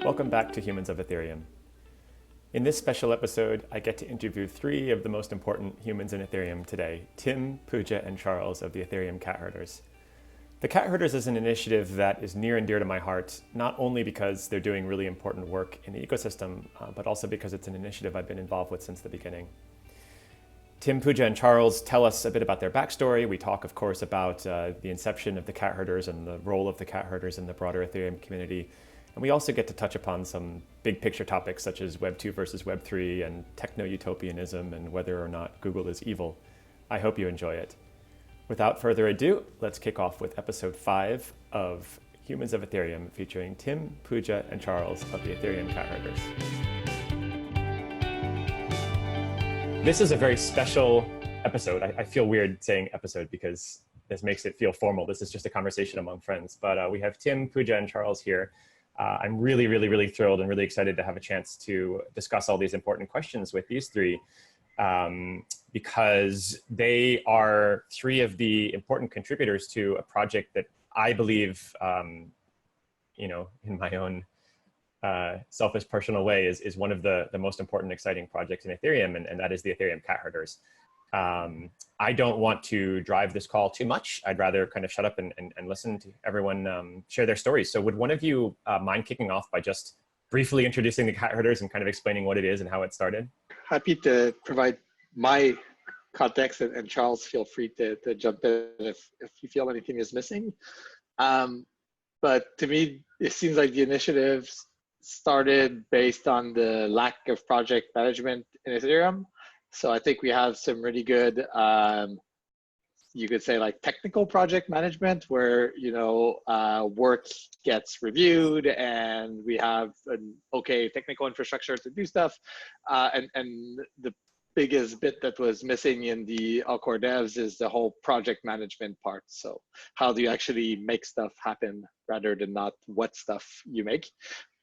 Welcome back to Humans of Ethereum. In this special episode, I get to interview three of the most important humans in Ethereum today, Tim, Pooja, and Charles of the Ethereum Cat Herders. The Cat Herders is an initiative that is near and dear to my heart, not only because they're doing really important work in the ecosystem, but also because it's an initiative I've been involved with since the beginning. Tim, Pooja, and Charles tell us a bit about their backstory. We talk, of course, about the inception of the Cat Herders and the role of the Cat Herders in the broader Ethereum community. And we also get to touch upon some big picture topics such as Web 2 versus Web 3 and techno-utopianism and whether or not Google is evil. I hope you enjoy it. Without further ado, let's kick off with episode 5 of Humans of Ethereum featuring Tim, Pooja, and Charles of the Ethereum Cat Herders. This is a very special episode. I feel weird saying episode because this makes it feel formal. This is just a conversation among friends. But we have Tim, Pooja, and Charles here. I'm really thrilled and really excited to have a chance to discuss all these important questions with these three because they are three of the important contributors to a project that I believe, in my own selfish personal way is one of the most important exciting projects in Ethereum, and that is the Ethereum Cat Herders. I don't want to drive this call too much. I'd rather kind of shut up and listen to everyone share their stories. So would one of you mind kicking off by just briefly introducing the Cat Herders and kind of explaining what it is and how it started? Happy to provide my context, and Charles, feel free to jump in if you feel anything is missing. But to me, it seems like the initiative started based on the lack of project management in Ethereum. So I think we have some really good, you could say like technical project management where, work gets reviewed and we have an okay technical infrastructure to do stuff. And the biggest bit that was missing in the core devs is the whole project management part. So how do you actually make stuff happen rather than not what stuff you make?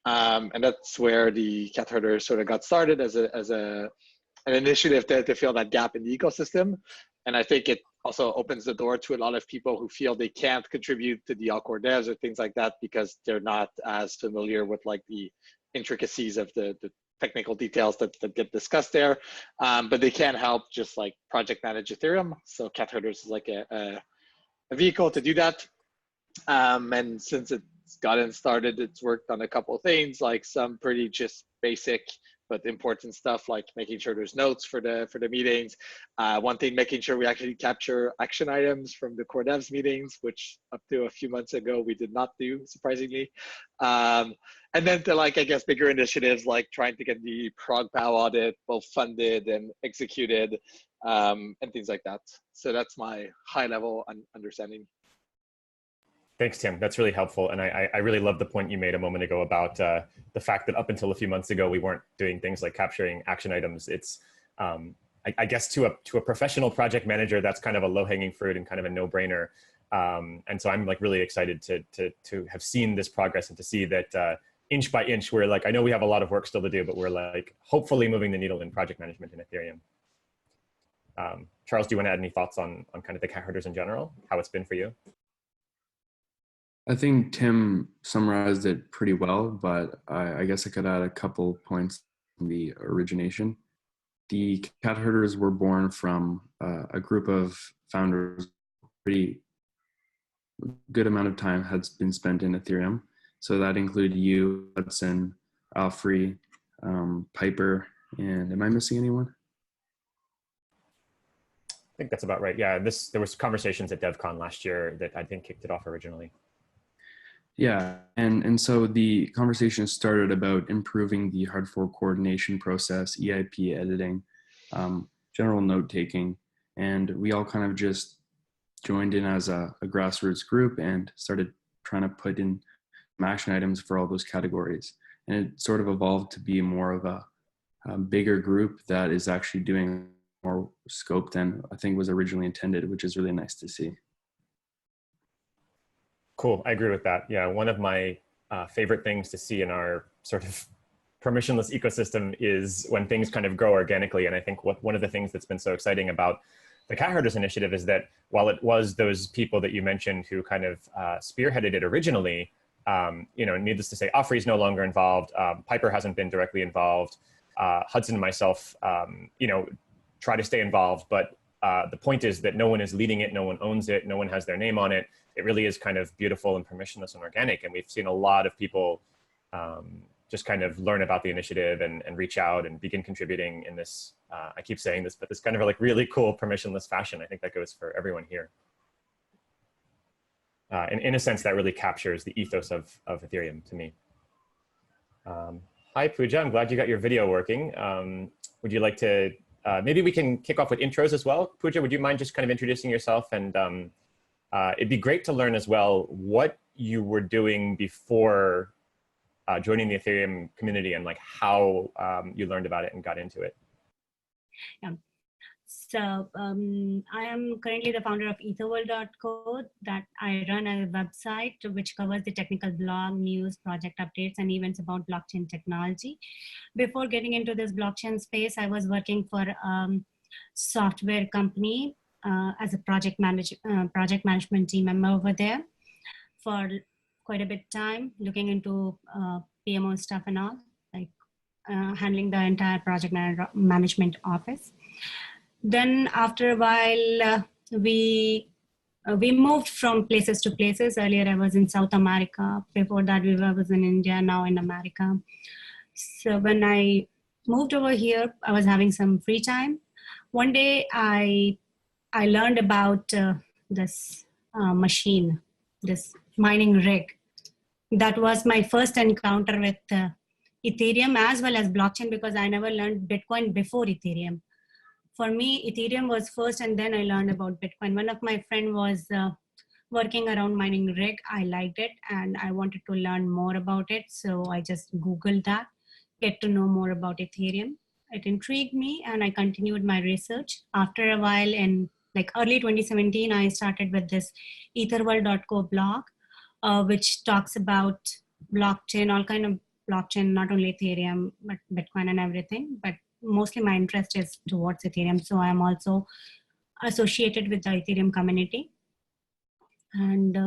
And that's where the Cat Herder sort of got started as an initiative to fill that gap in the ecosystem. And I think it also opens the door to a lot of people who feel they can't contribute to the core devs or things like that because they're not as familiar with like the intricacies of the technical details that get discussed there. But they can help just like project manage Ethereum. So Cat Herders is like a vehicle to do that. And since it's gotten started, it's worked on a couple of things, like some pretty just basic but important stuff like making sure there's notes for the meetings. One thing, making sure we actually capture action items from the core devs meetings, which up to a few months ago we did not do, surprisingly. And then to like, I guess, bigger initiatives like trying to get the prog POW audit both funded and executed and things like that. So that's my high level understanding. Thanks, Tim. That's really helpful. And I really love the point you made a moment ago about the fact that up until a few months ago, we weren't doing things like capturing action items. It's, I guess to a professional project manager, that's kind of a low-hanging fruit and kind of a no-brainer. And so I'm like really excited to have seen this progress and to see that inch by inch, we're like, I know we have a lot of work still to do, but we're like hopefully moving the needle in project management in Ethereum. Charles, do you want to add any thoughts on kind of the Cat Herders in general, how it's been for you? I think Tim summarized it pretty well, but I guess I could add a couple points in the origination. The Cat Herders were born from a group of founders. Pretty good amount of time has been spent in Ethereum. So that included you, Hudson, Alfrey, Piper, and am I missing anyone? I think that's about right. Yeah, there was conversations at DevCon last year that I think kicked it off originally. Yeah, and so the conversation started about improving the hard fork coordination process, EIP editing, general note taking, and we all kind of just joined in as a grassroots group and started trying to put in action items for all those categories. And it sort of evolved to be more of a bigger group that is actually doing more scope than I think was originally intended, which is really nice to see. Cool, I agree with that. Yeah, one of my favorite things to see in our sort of permissionless ecosystem is when things kind of grow organically. And I think one of the things that's been so exciting about the Cat Herders initiative is that while it was those people that you mentioned who kind of spearheaded it originally, Needless to say, Ofri is no longer involved. Piper hasn't been directly involved. Hudson and myself, try to stay involved, but the point is that no one is leading it, no one owns it, no one has their name on it. It really is kind of beautiful and permissionless and organic. And we've seen a lot of people just kind of learn about the initiative and reach out and begin contributing in this, I keep saying this, but this kind of like really cool permissionless fashion. I think that goes for everyone here. And in a sense, that really captures the ethos of Ethereum to me. Hi, Pooja, I'm glad you got your video working. Would you like to, maybe we can kick off with intros as well. Pooja, would you mind just kind of introducing yourself? And it'd be great to learn as well what you were doing before joining the Ethereum community and like how you learned about it and got into it. Yeah. So I am currently the founder of etherworld.co that I run a website which covers the technical blog, news, project updates, and events about blockchain technology. Before getting into this blockchain space, I was working for a software company as a project management team member over there for quite a bit of time, looking into PMO stuff and all, like handling the entire project management office. Then after a while, we moved from places to places. Earlier, I was in South America. Before that, I was in India, now in America. So when I moved over here, I was having some free time. One day, I learned about this machine, this mining rig. That was my first encounter with Ethereum as well as blockchain, because I never learned Bitcoin before Ethereum. For me, Ethereum was first, and then I learned about Bitcoin. One of my friends was working around mining rig. I liked it, and I wanted to learn more about it. So I just Googled that, get to know more about Ethereum. It intrigued me, and I continued my research. After a while, in like early 2017, I started with this etherworld.co blog, which talks about blockchain, all kind of blockchain, not only Ethereum, but Bitcoin and everything. But mostly my interest is towards Ethereum. So I'm also associated with the Ethereum community. And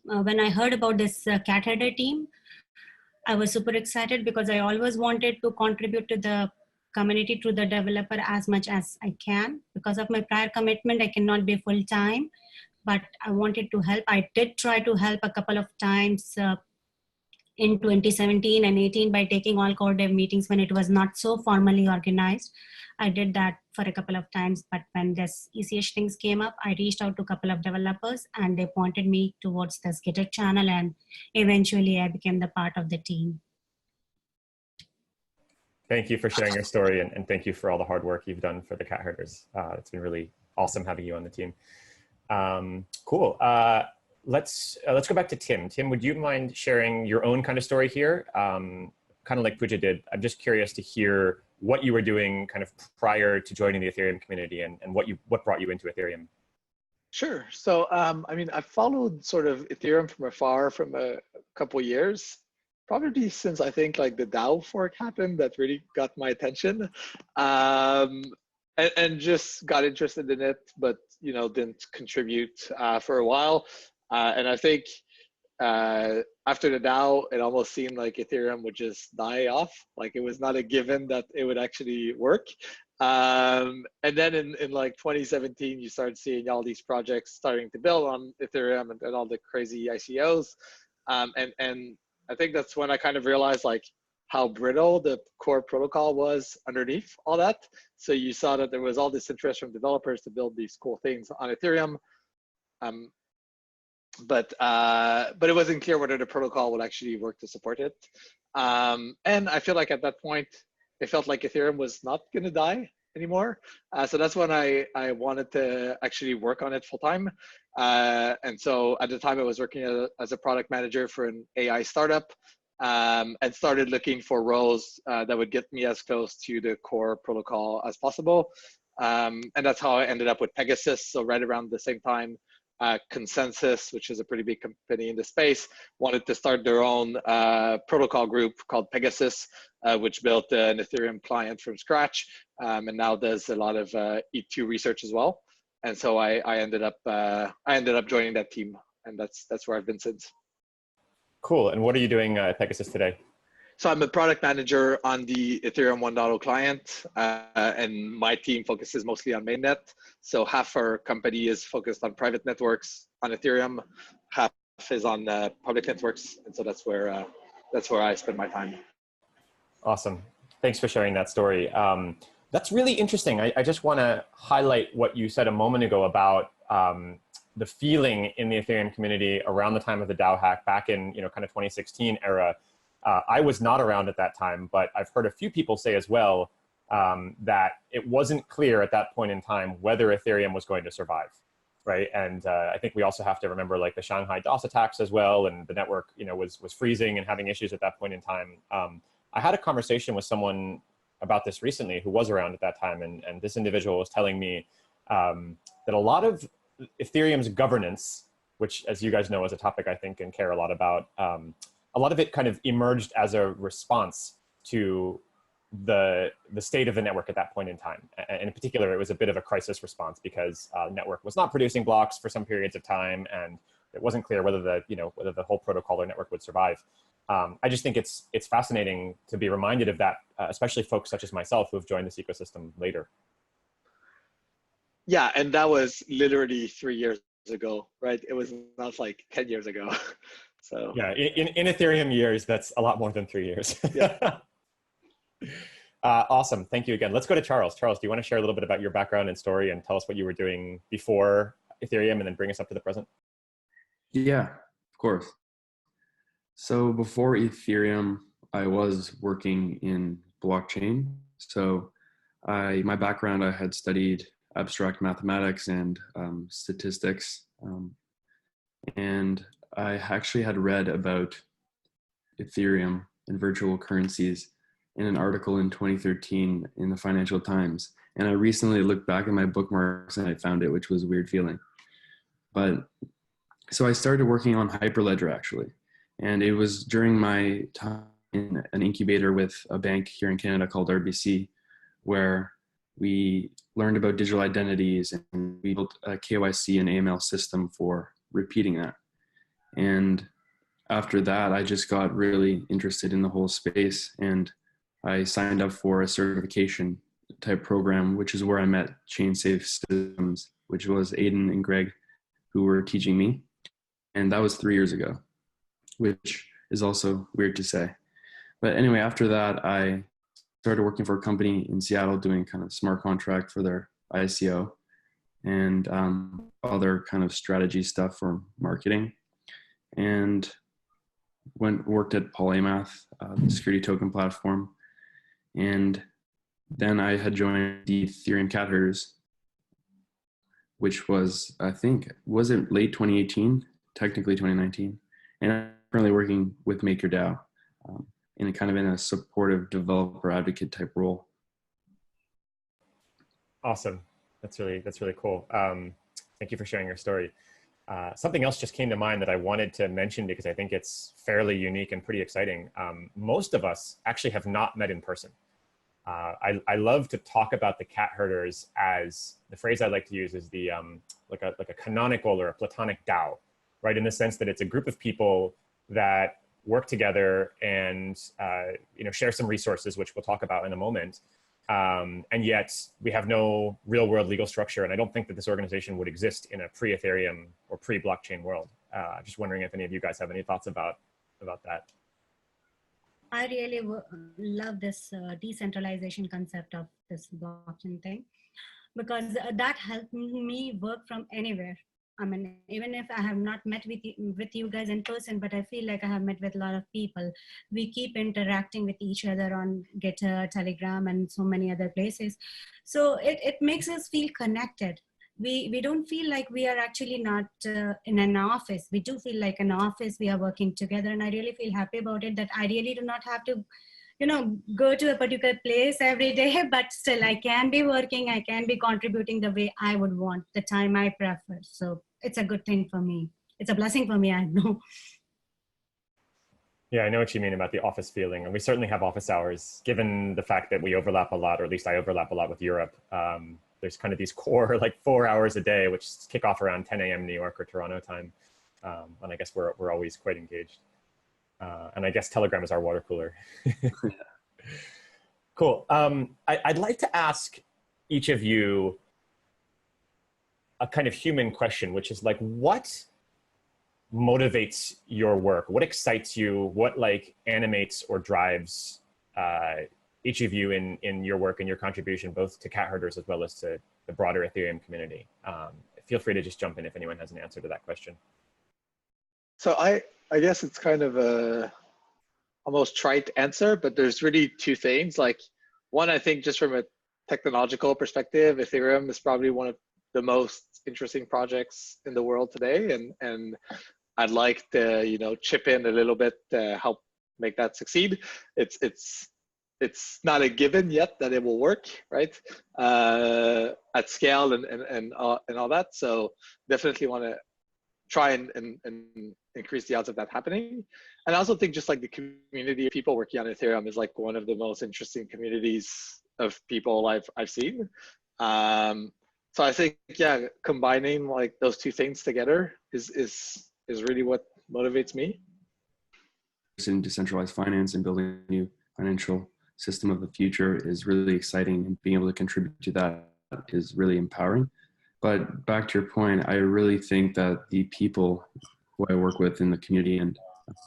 when I heard about this Cat Herder team, I was super excited because I always wanted to contribute to the community through the developer as much as I can. Because of my prior commitment, I cannot be full time, but I wanted to help. I did try to help a couple of times in 2017 and 18 by taking all core dev meetings when it was not so formally organized. I did that for a couple of times, but when this ECH things came up, I reached out to a couple of developers and they pointed me towards this GitHub channel, and eventually I became the part of the team. Thank you for sharing your story, and thank you for all the hard work you've done for the Cat Herders. It's been really awesome having you on the team. Cool. Let's go back to Tim. Tim, would you mind sharing your own kind of story here? Kind of like Pooja did. I'm just curious to hear what you were doing kind of prior to joining the Ethereum community and what brought you into Ethereum. Sure. So, I mean, I followed sort of Ethereum from afar from a couple of years, probably since I think like the DAO fork happened that really got my attention, and just got interested in it, but didn't contribute for a while. And I think after the DAO, it almost seemed like Ethereum would just die off. Like it was not a given that it would actually work. And then in like 2017, you started seeing all these projects starting to build on Ethereum and all the crazy ICOs. And I think that's when I kind of realized like how brittle the core protocol was underneath all that. So you saw that there was all this interest from developers to build these cool things on Ethereum. But it wasn't clear whether the protocol would actually work to support it. And I feel like at that point, it felt like Ethereum was not going to die anymore. So that's when I wanted to actually work on it full time. And so at the time I was working as a product manager for an AI startup, and started looking for roles that would get me as close to the core protocol as possible. And that's how I ended up with Pegasus. So right around the same time, Consensus, which is a pretty big company in the space, wanted to start their own protocol group called Pegasus, which built an Ethereum client from scratch, and now does a lot of E2 research as well. And so I ended up joining that team, and that's where I've been since. Cool. And what are you doing at Pegasus today? So I'm a product manager on the Ethereum 1.0 client, and my team focuses mostly on mainnet. So half our company is focused on private networks on Ethereum, half is on public networks, and so that's where I spend my time. Awesome. Thanks for sharing that story. That's really interesting. I just want to highlight what you said a moment ago about the feeling in the Ethereum community around the time of the DAO hack back in kind of 2016 era. I was not around at that time, but I've heard a few people say as well that it wasn't clear at that point in time whether Ethereum was going to survive, right? And I think we also have to remember like the Shanghai DOS attacks as well, and the network was freezing and having issues at that point in time. I had a conversation with someone about this recently who was around at that time, and this individual was telling me that a lot of Ethereum's governance, which as you guys know is a topic I think and care a lot about, a lot of it kind of emerged as a response to the state of the network at that point in time. And in particular, it was a bit of a crisis response because the network was not producing blocks for some periods of time, and it wasn't clear whether the whole protocol or network would survive. I just think it's fascinating to be reminded of that, especially folks such as myself who have joined this ecosystem later. Yeah, and that was literally 3 years ago, right? It was not like 10 years ago. So yeah, in Ethereum years, that's a lot more than 3 years. Yeah. Awesome. Thank you again. Let's go to Charles. Charles, do you want to share a little bit about your background and story and tell us what you were doing before Ethereum and then bring us up to the present? Yeah, of course. So before Ethereum, I was working in blockchain. So my background, I had studied abstract mathematics and statistics. And I actually had read about Ethereum and virtual currencies in an article in 2013 in the Financial Times. And I recently looked back at my bookmarks and I found it, which was a weird feeling. But so I started working on Hyperledger actually. And it was during my time in an incubator with a bank here in Canada called RBC, where we learned about digital identities and we built a KYC and AML system for repeating that. And after that, I just got really interested in the whole space, and I signed up for a certification type program, which is where I met ChainSafe Systems, which was Aiden and Greg who were teaching me. And that was 3 years ago, which is also weird to say. But anyway, after that, I started working for a company in Seattle doing kind of smart contract for their ICO and other kind of strategy stuff for marketing. And worked at Polymath, the security token platform. And then I had joined the Ethereum Cat Herders, which was, I think, was it late 2018? Technically 2019. And I'm currently working with MakerDAO in a supportive developer advocate type role. Awesome. That's really cool. Thank you for sharing your story. Something else just came to mind that I wanted to mention because I think it's fairly unique and pretty exciting. Most of us actually have not met in person. I love to talk about the cat herders as the phrase I like to use is the like a canonical or a platonic DAO, right? In the sense that it's a group of people that work together and share some resources, which we'll talk about in a moment. And yet we have no real world legal structure. And I don't think that this organization would exist in a pre-Ethereum or pre-blockchain world. Just wondering if any of you guys have any thoughts about that. I really love this decentralization concept of this blockchain thing, because that helped me work from anywhere. I mean, even if I have not met with you guys in person, but I feel like I have met with a lot of people. We keep interacting with each other on GitHub, Telegram, and so many other places. So it makes us feel connected. We don't feel like we are actually not in an office. We do feel like an office. We are working together, and I really feel happy about it, that I really do not have to go to a particular place every day, but still I can be working, I can be contributing the way I would want, the time I prefer. So it's a good thing for me. It's a blessing for me, I know. Yeah, I know what you mean about the office feeling. And we certainly have office hours, given the fact that we overlap a lot, or at least I overlap a lot with Europe. There's kind of these core, like 4 hours a day, which kick off around 10 a.m. New York or Toronto time. And I guess we're always quite engaged. And I guess Telegram is our water cooler. Cool. I'd like to ask each of you a kind of human question, which is like, what motivates your work? What excites you? What like animates or drives each of you in your work and your contribution, both to Cat Herders as well as to the broader Ethereum community? Feel free to just jump in if anyone has an answer to that question. So I guess it's kind of a almost trite answer, but there's really two things. Like one, I think just from a technological perspective, Ethereum is probably one of the most interesting projects in the world today, and I'd like to, you know, chip in a little bit to help make that succeed. It's not a given yet that it will work, right? At scale and all that. So definitely want to try and increase the odds of that happening. And I also think just like the community of people working on Ethereum is like one of the most interesting communities of people I've seen. So I think, yeah, combining like those two things together is really what motivates me. In decentralized finance and building a new financial system of the future is really exciting, and being able to contribute to that is really empowering. But back to your point, I really think that the people who I work with in the community and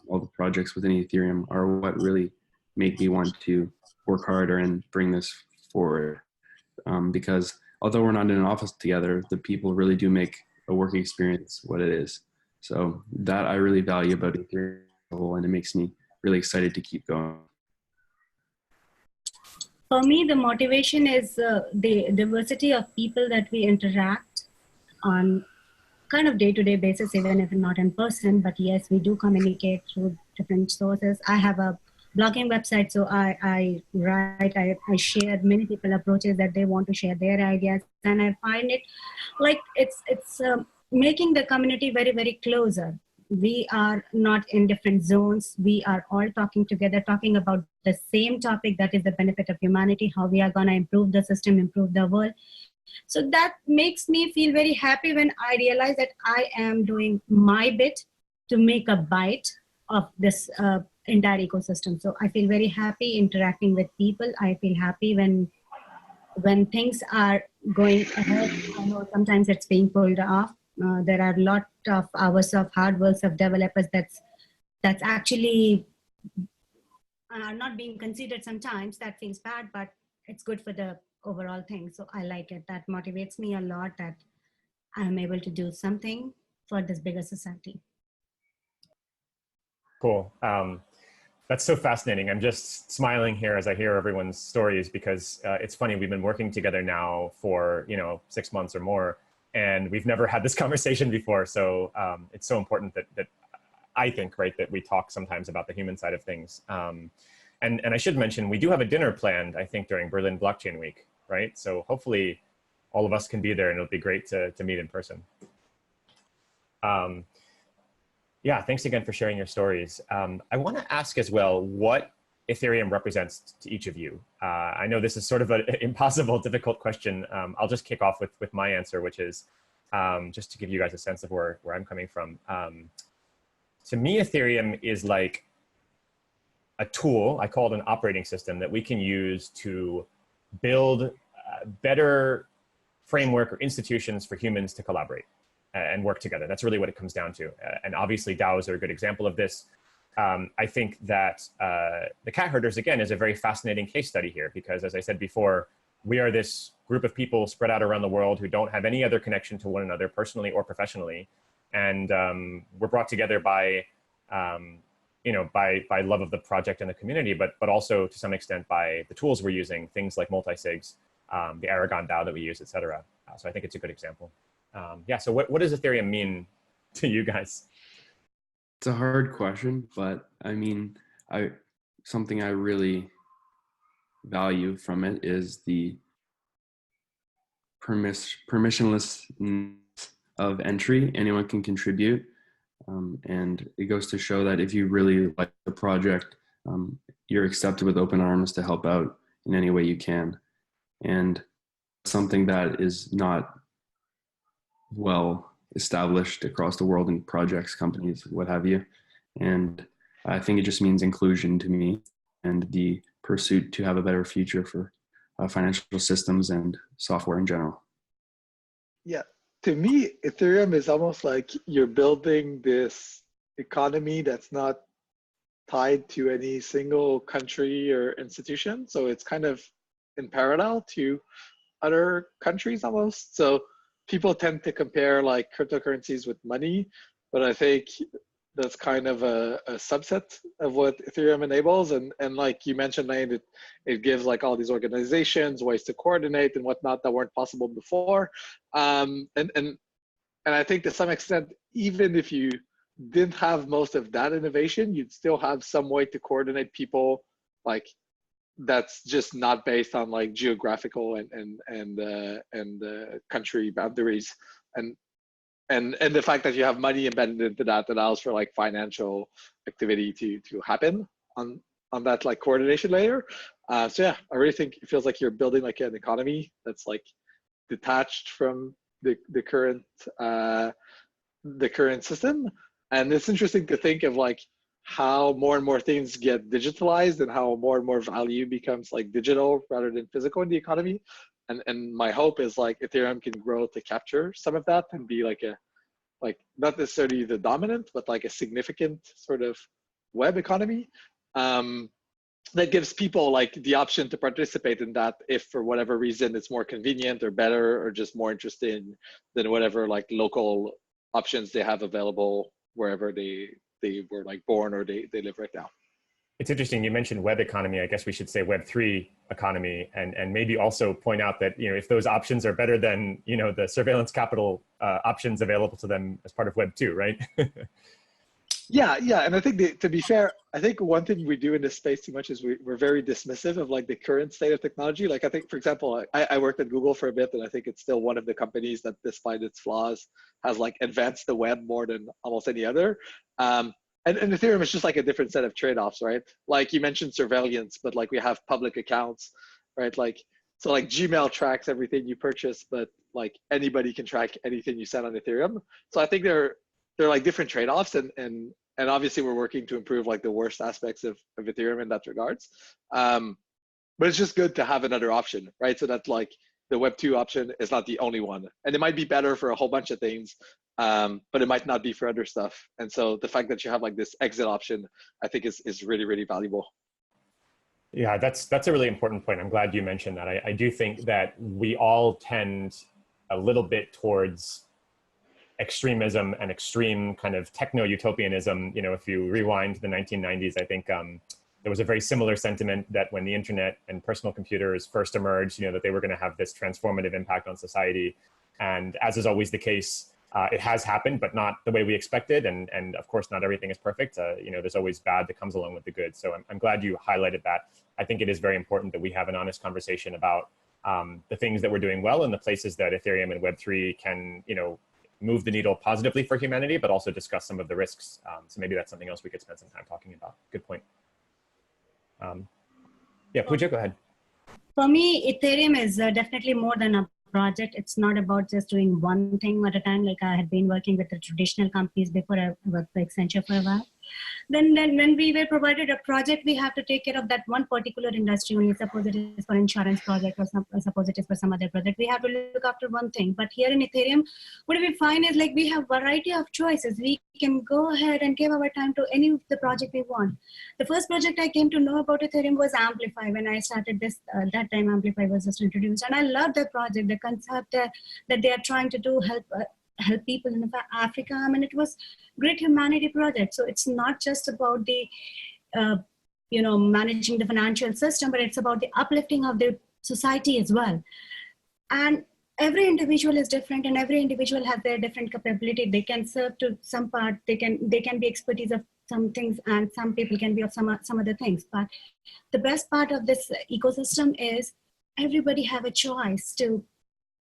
all the projects within Ethereum are what really make me want to work harder and bring this forward. Because although we're not in an office together, the people really do make a work experience what it is. So that I really value about Ethereum, and it makes me really excited to keep going. For me, the motivation is the diversity of people that we interact on kind of day-to-day basis, even if not in person. But yes, we do communicate through different sources. I have a blogging website, so I write, I share. Many people approaches that they want to share their ideas, and I find it like it's making the community very, very closer. We are not in different zones. We are all talking together, talking about the same topic, that is the benefit of humanity, how we are going to improve the system, improve the world. So that makes me feel very happy when I realize that I am doing my bit to make a bite of this entire ecosystem. So I feel very happy interacting with people. I feel happy when things are going ahead. I know sometimes it's being pulled off. There are a lot of hours of hard work of developers that's actually not being considered sometimes. That feels bad, but it's good for the overall thing. So I like it. That motivates me a lot, that I'm able to do something for this bigger society. Cool. That's so fascinating. I'm just smiling here as I hear everyone's stories, because it's funny, we've been working together now for 6 months or more, and we've never had this conversation before. So it's so important that I think, right, that we talk sometimes about the human side of things. And I should mention, we do have a dinner planned, I think, during Berlin Blockchain Week, right? So hopefully all of us can be there, and it'll be great to meet in person. Yeah, thanks again for sharing your stories. I want to ask as well what Ethereum represents to each of you. I know this is sort of an impossible, difficult question. I'll just kick off with my answer, which is just to give you guys a sense of where I'm coming from. To me, Ethereum is like a tool, I call it an operating system, that we can use to build better framework or institutions for humans to collaborate and work together. That's really what it comes down to. And obviously DAOs are a good example of this. I think that the Cat Herders, again, is a very fascinating case study here, because as I said before, we are this group of people spread out around the world who don't have any other connection to one another, personally or professionally. And we're brought together by, by love of the project and the community, but also to some extent by the tools we're using, things like multi-sigs, the Aragon DAO that we use, et cetera. So I think it's a good example. Yeah, so what does Ethereum mean to you guys? It's a hard question, but I mean, something I really value from it is the permissionless of entry. Anyone can contribute, and it goes to show that if you really like the project, you're accepted with open arms to help out in any way you can. And something that is not well established across the world in projects, companies, what have you. And I think it just means inclusion to me and the pursuit to have a better future for financial systems and software in general. Yeah, to me, Ethereum is almost like you're building this economy that's not tied to any single country or institution. So it's kind of in parallel to other countries almost. So people tend to compare like cryptocurrencies with money, but I think that's kind of a subset of what Ethereum enables. And like you mentioned, Nain, it gives like all these organizations ways to coordinate and whatnot that weren't possible before. And I think to some extent, even if you didn't have most of that innovation, you'd still have some way to coordinate people like that's just not based on like geographical and country boundaries. And the fact that you have money embedded into that allows for like financial activity to happen on that like coordination layer. So yeah, I really think it feels like you're building like an economy that's like detached from the current system. And it's interesting to think of like how more and more things get digitalized and how more and more value becomes like digital rather than physical in the economy. And my hope is like Ethereum can grow to capture some of that and be like not necessarily the dominant, but like a significant sort of web economy that gives people like the option to participate in that if for whatever reason it's more convenient or better or just more interesting than whatever like local options they have available wherever they were like born or they live right now. It's interesting. You mentioned web economy. I guess we should say Web3 economy, and maybe also point out that, you know, if those options are better than, you know, the surveillance capital options available to them as part of Web2, right? Yeah. And I think to be fair, I think one thing we do in this space too much is we're very dismissive of like the current state of technology. Like I think, for example, I worked at Google for a bit, and I think it's still one of the companies that, despite its flaws, has like advanced the web more than almost any other. And Ethereum is just like a different set of trade-offs, right? Like you mentioned surveillance, but like we have public accounts, right? Like, so like Gmail tracks everything you purchase, but like anybody can track anything you send on Ethereum. So I think they're like different trade-offs, and obviously we're working to improve like the worst aspects of Ethereum in that regards. But it's just good to have another option, right? So that like the Web2 option is not the only one, and it might be better for a whole bunch of things, but it might not be for other stuff. And so the fact that you have like this exit option, I think is really, really valuable. Yeah, that's a really important point. I'm glad you mentioned that. I do think that we all tend a little bit towards extremism and extreme kind of techno-utopianism. You know, if you rewind to the 1990s, I think there was a very similar sentiment that when the internet and personal computers first emerged, you know, that they were going to have this transformative impact on society. And as is always the case, it has happened, but not the way we expected. And of course, not everything is perfect. You know, there's always bad that comes along with the good. So I'm glad you highlighted that. I think it is very important that we have an honest conversation about the things that we're doing well and the places that Ethereum and Web3 can, you know, move the needle positively for humanity, but also discuss some of the risks. So maybe that's something else we could spend some time talking about. Good point. Yeah, Pooja, go ahead. For me, Ethereum is definitely more than a project. It's not about just doing one thing at a time. Like I had been working with the traditional companies before. I worked for Accenture for a while. Then when we were provided a project, we have to take care of that one particular industry only. Suppose it is for insurance project, or suppose it is for some other project. We have to look after one thing. But here in Ethereum, what we find is like we have variety of choices. We can go ahead and give our time to any of the project we want. The first project I came to know about Ethereum was Amplify. When I started this, that time Amplify was just introduced, and I loved the project, the concept that they are trying to do, help people in Africa. I mean, it was great humanity project. So it's not just about the, you know, managing the financial system, but it's about the uplifting of the society as well. And every individual is different, and every individual has their different capability. They can serve to some part. They can be expertise of some things, and some people can be of some other things. But the best part of this ecosystem is everybody have a choice to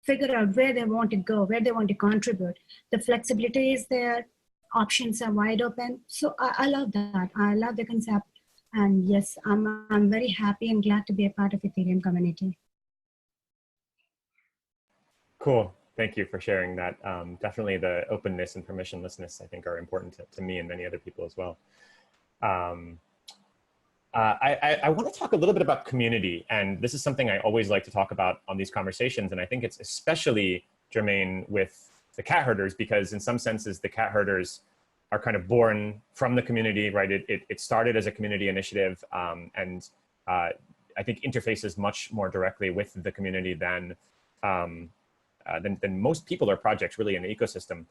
figure out where they want to go, where they want to contribute. The flexibility is there, options are wide open. So I love that. I love the concept. And yes, I'm very happy and glad to be a part of Ethereum community. Cool. Thank you for sharing that. Definitely the openness and permissionlessness, I think, are important to me and many other people as well. I want to talk a little bit about community, and this is something I always like to talk about on these conversations, and I think it's especially germane with the cat herders, because in some senses the cat herders are kind of born from the community, right? It started as a community initiative, and I think interfaces much more directly with the community than most people or projects really in the ecosystem.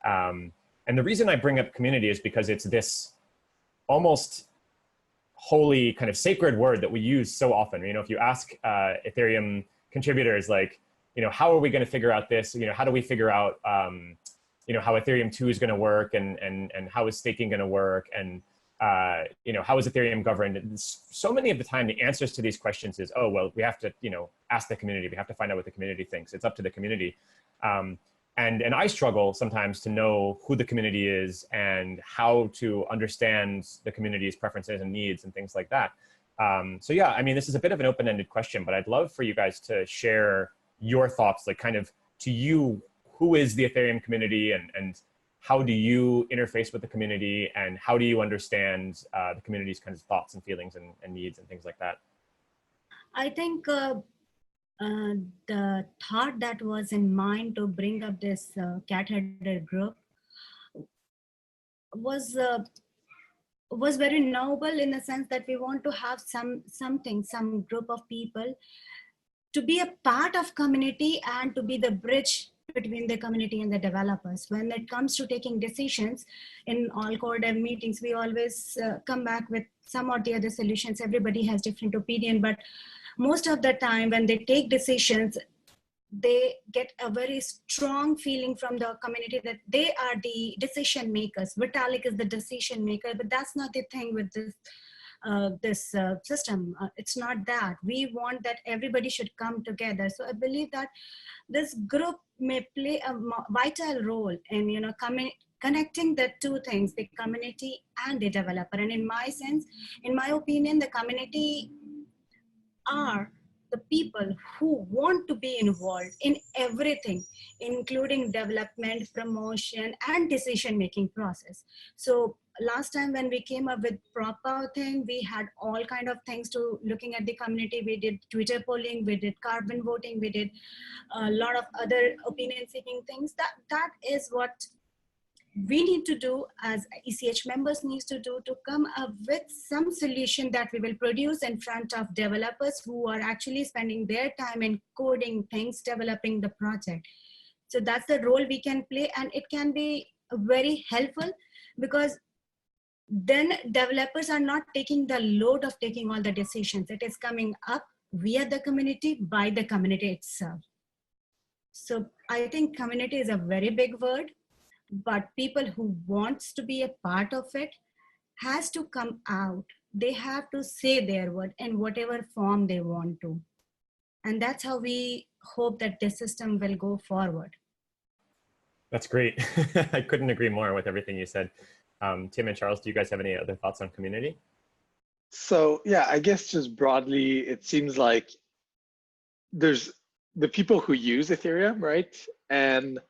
And the reason I bring up community is because it's this almost holy kind of sacred word that we use so often. You know, if you ask Ethereum contributors, like, you know, how are we going to figure out this? You know, how do we figure out, you know, how Ethereum 2 is going to work, and how is staking going to work, and you know, how is Ethereum governed? And so many of the time, the answers to these questions is, oh, well, we have to, you know, ask the community. We have to find out what the community thinks. It's up to the community. And I struggle sometimes to know who the community is and how to understand the community's preferences and needs and things like that. So yeah, I mean, this is a bit of an open-ended question, but I'd love for you guys to share your thoughts, like kind of to you, who is the Ethereum community, and how do you interface with the community, and how do you understand the community's kind of thoughts and feelings and needs and things like that? I think the thought that was in mind to bring up this cat herder group was very noble, in the sense that we want to have some group of people to be a part of community and to be the bridge between the community and the developers. When it comes to taking decisions in all core dev meetings, we always come back with some or the other solutions. Everybody has different opinion, but most of the time when they take decisions, they get a very strong feeling from the community that they are the decision makers. Vitalik is the decision maker, but that's not the thing with this system. It's not that. We want that everybody should come together. So I believe that this group may play a vital role in, you know, connecting the two things, the community and the developer. And in my sense, in my opinion, the community are the people who want to be involved in everything, including development, promotion, and decision-making process. So last time when we came up with proper thing, we had all kind of things to looking at the community. We did Twitter polling, we did carbon voting, we did a lot of other opinion-seeking things. That is what we need to do as ECH members needs to do, to come up with some solution that we will produce in front of developers who are actually spending their time in coding things, developing the project. So that's the role we can play, and it can be very helpful, because then developers are not taking the load of taking all the decisions. It is coming up via the community, by the community itself. So I think community is a very big word, but people who wants to be a part of it has to come out. They have to say their word in whatever form they want to. And that's how we hope that this system will go forward. That's great. I couldn't agree more with everything you said. Tim and Charles, do you guys have any other thoughts on community? So yeah, I guess just broadly, it seems like there's the people who use Ethereum, right? And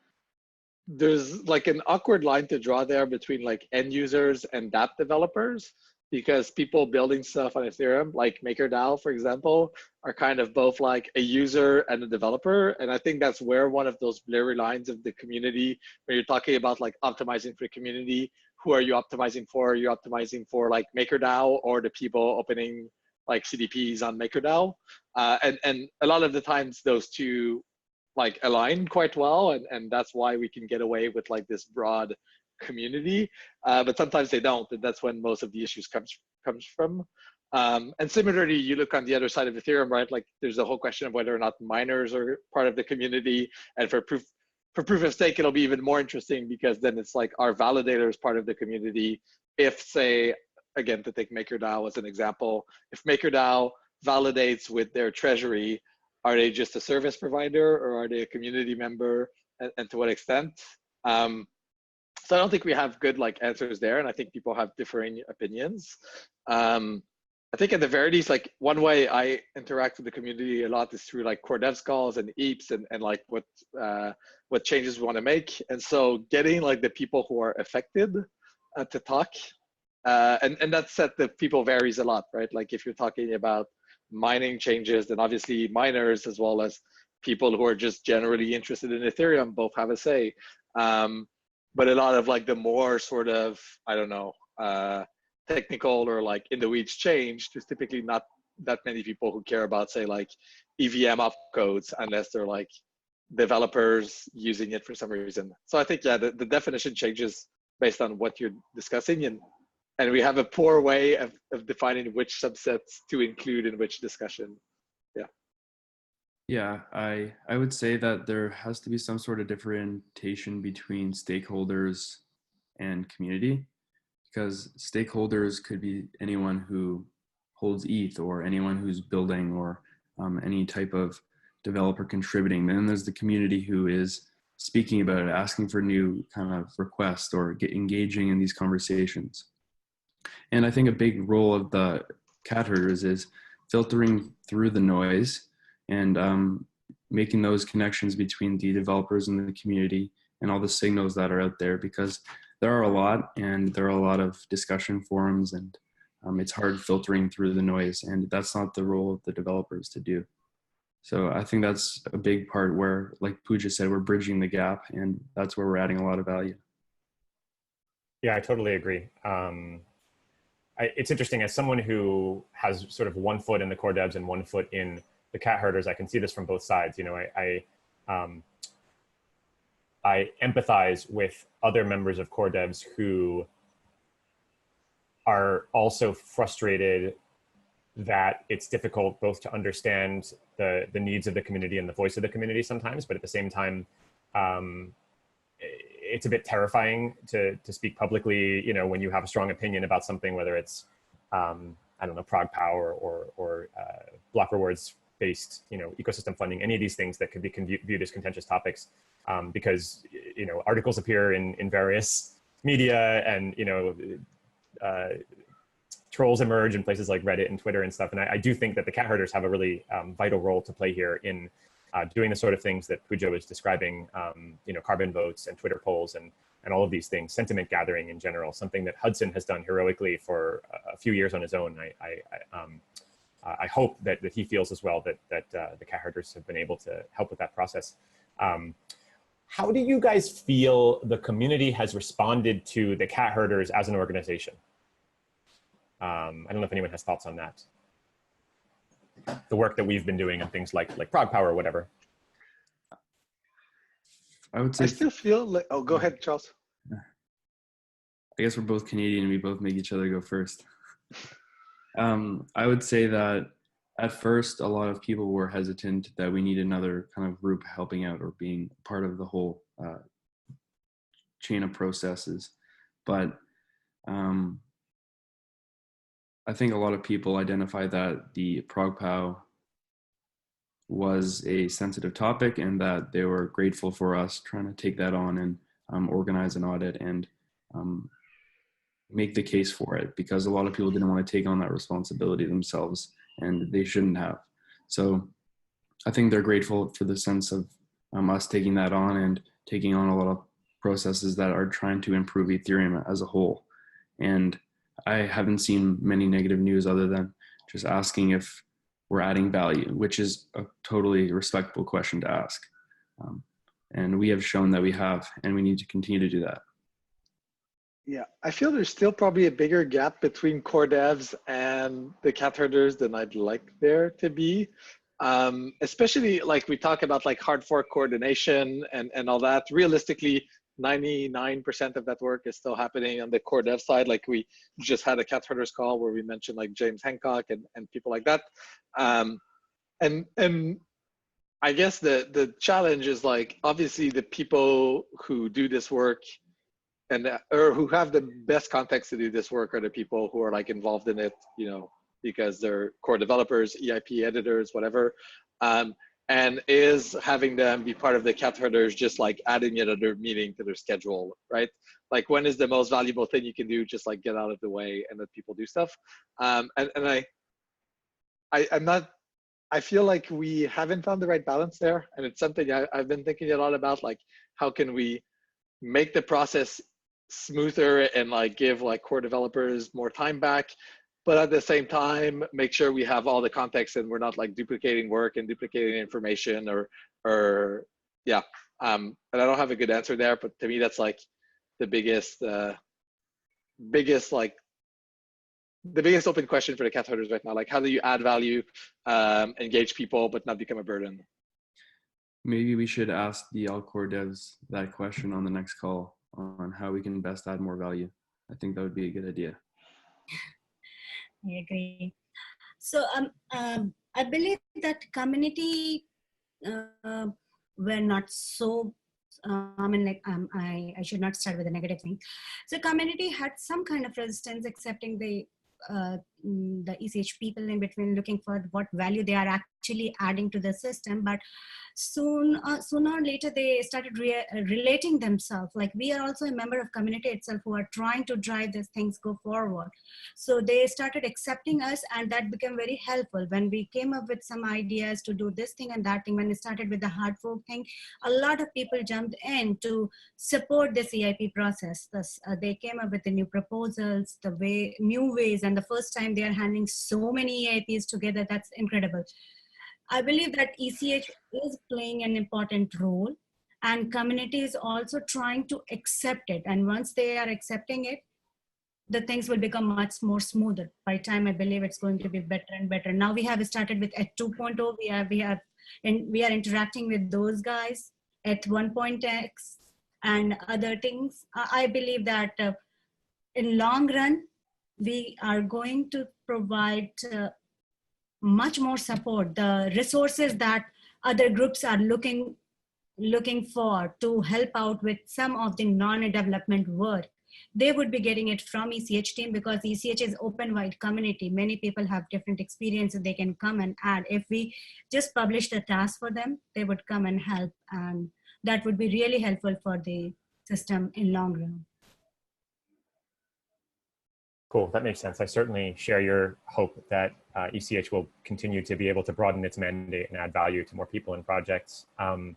there's like an awkward line to draw there between like end users and dApp developers, because people building stuff on Ethereum, like MakerDAO, for example, are kind of both like a user and a developer. And I think that's where one of those blurry lines of the community, where you're talking about like optimizing for the community, who are you optimizing for? Are you optimizing for like MakerDAO or the people opening like CDPs on MakerDAO? And a lot of the times those two like align quite well, and that's why we can get away with like this broad community, but sometimes they don't, and that's when most of the issues comes from. And similarly, you look on the other side of Ethereum, right? Like there's the whole question of whether or not miners are part of the community, and for proof of stake, it'll be even more interesting, because then it's like, our validator is part of the community. If, say, again, to take MakerDAO as an example, if MakerDAO validates with their treasury, are they just a service provider, or are they a community member, and to what extent? So I don't think we have good like answers there, and I think people have differing opinions. I think at the very least, like one way I interact with the community a lot is through like core devs calls and EAPs and like what changes we want to make. And so getting like the people who are affected to talk and that set the people varies a lot, right? Like if you're talking about mining changes, then obviously miners as well as people who are just generally interested in Ethereum both have a say. But a lot of like the more sort of, I don't know, technical or like in the weeds change, there's typically not that many people who care about, say, like EVM opcodes, unless they're like developers using it for some reason. So I think, yeah, the definition changes based on what you're discussing, and we have a poor way of defining which subsets to include in which discussion. Yeah, I would say that there has to be some sort of differentiation between stakeholders and community, because stakeholders could be anyone who holds ETH or anyone who's building or any type of developer contributing. Then there's the community who is speaking about it, asking for new kind of requests or engaging in these conversations. And I think a big role of the cat herders is filtering through the noise and making those connections between the developers and the community and all the signals that are out there, because there are a lot, and there are a lot of discussion forums, and it's hard filtering through the noise, and that's not the role of the developers to do. So I think that's a big part where, like Pooja said, we're bridging the gap, and that's where we're adding a lot of value. Yeah, I totally agree. It's interesting, as someone who has sort of one foot in the core devs and one foot in the cat herders, I can see this from both sides. You know, I empathize with other members of core devs who are also frustrated that it's difficult both to understand the needs of the community and the voice of the community sometimes, but at the same time, it's a bit terrifying to speak publicly, you know, when you have a strong opinion about something, whether it's, I don't know, Prog Power or block rewards based, you know, ecosystem funding, any of these things that could be viewed as contentious topics, because, you know, articles appear in various media, and, you know, trolls emerge in places like Reddit and Twitter and stuff. And I do think that the cat herders have a really vital role to play here in doing the sort of things that Pooja was describing, you know, carbon votes and Twitter polls and all of these things, sentiment gathering in general, something that Hudson has done heroically for a few years on his own. I hope that he feels as well that the cat herders have been able to help with that process. How do you guys feel the community has responded to the cat herders as an organization? I don't know if anyone has thoughts on that. The work that we've been doing and things like Prog Power or whatever. I would say, I still feel like, oh, go ahead, Charles. I guess we're both Canadian and we both make each other go first. I would say that at first, a lot of people were hesitant that we need another kind of group helping out or being part of the whole chain of processes. But I think a lot of people identify that the ProgPow was a sensitive topic, and that they were grateful for us trying to take that on and organize an audit and make the case for it, because a lot of people didn't want to take on that responsibility themselves, and they shouldn't have. So I think they're grateful for the sense of us taking that on and taking on a lot of processes that are trying to improve Ethereum as a whole. And I haven't seen many negative news other than just asking if we're adding value, which is a totally respectable question to ask. And we have shown that we have, and we need to continue to do that. Yeah, I feel there's still probably a bigger gap between core devs and the cat herders than I'd like there to be. Especially like we talk about like hard fork coordination and all that. Realistically, 99% of that work is still happening on the core dev side. Like we just had a cat herders call where we mentioned like James Hancock and people like that. And I guess the challenge is like, obviously the people who do this work or who have the best context to do this work are the people who are like involved in it, you know, because they're core developers, EIP editors, whatever. And is having them be part of the cat herders just like adding yet another meeting to their schedule, right? Like when is the most valuable thing you can do? Just like get out of the way and let people do stuff. And I feel like we haven't found the right balance there. And it's something I've been thinking a lot about, like how can we make the process smoother and like give like core developers more time back, but at the same time make sure we have all the context and we're not like duplicating work and duplicating information or yeah. And I don't have a good answer there, but to me that's like the biggest like the biggest open question for the cat herders right now. Like, how do you add value, engage people, but not become a burden? Maybe we should ask the Alcor devs that question on the next call on how we can best add more value. I think that would be a good idea. I agree. So I believe that community were not so, I should not start with a negative thing. So community had some kind of resistance accepting the ECH people in between, looking for what value they are actually adding to the system. But sooner or later they started relating themselves, like we are also a member of community itself who are trying to drive these things go forward. So they started accepting us, and that became very helpful when we came up with some ideas to do this thing and that thing. When we started with the hard fork thing, a lot of people jumped in to support this EIP process. Thus, they came up with the new proposals, new ways, and the first time they are handling so many EIPs together. That's incredible. I believe that ECH is playing an important role, and community is also trying to accept it. And once they are accepting it, the things will become much more smoother. By time, I believe it's going to be better and better. Now we have started with at 2.0. We are interacting with those guys at 1.x and other things. I believe that in long run, we are going to provide much more support, the resources that other groups are looking for to help out with some of the non-development work. They would be getting it from ECH team, because ECH is open wide community. Many people have different experiences they can come and add. If we just publish the task for them, they would come and help, and that would be really helpful for the system in long run. Cool, that makes sense. I certainly share your hope that ECH will continue to be able to broaden its mandate and add value to more people and projects. Tim,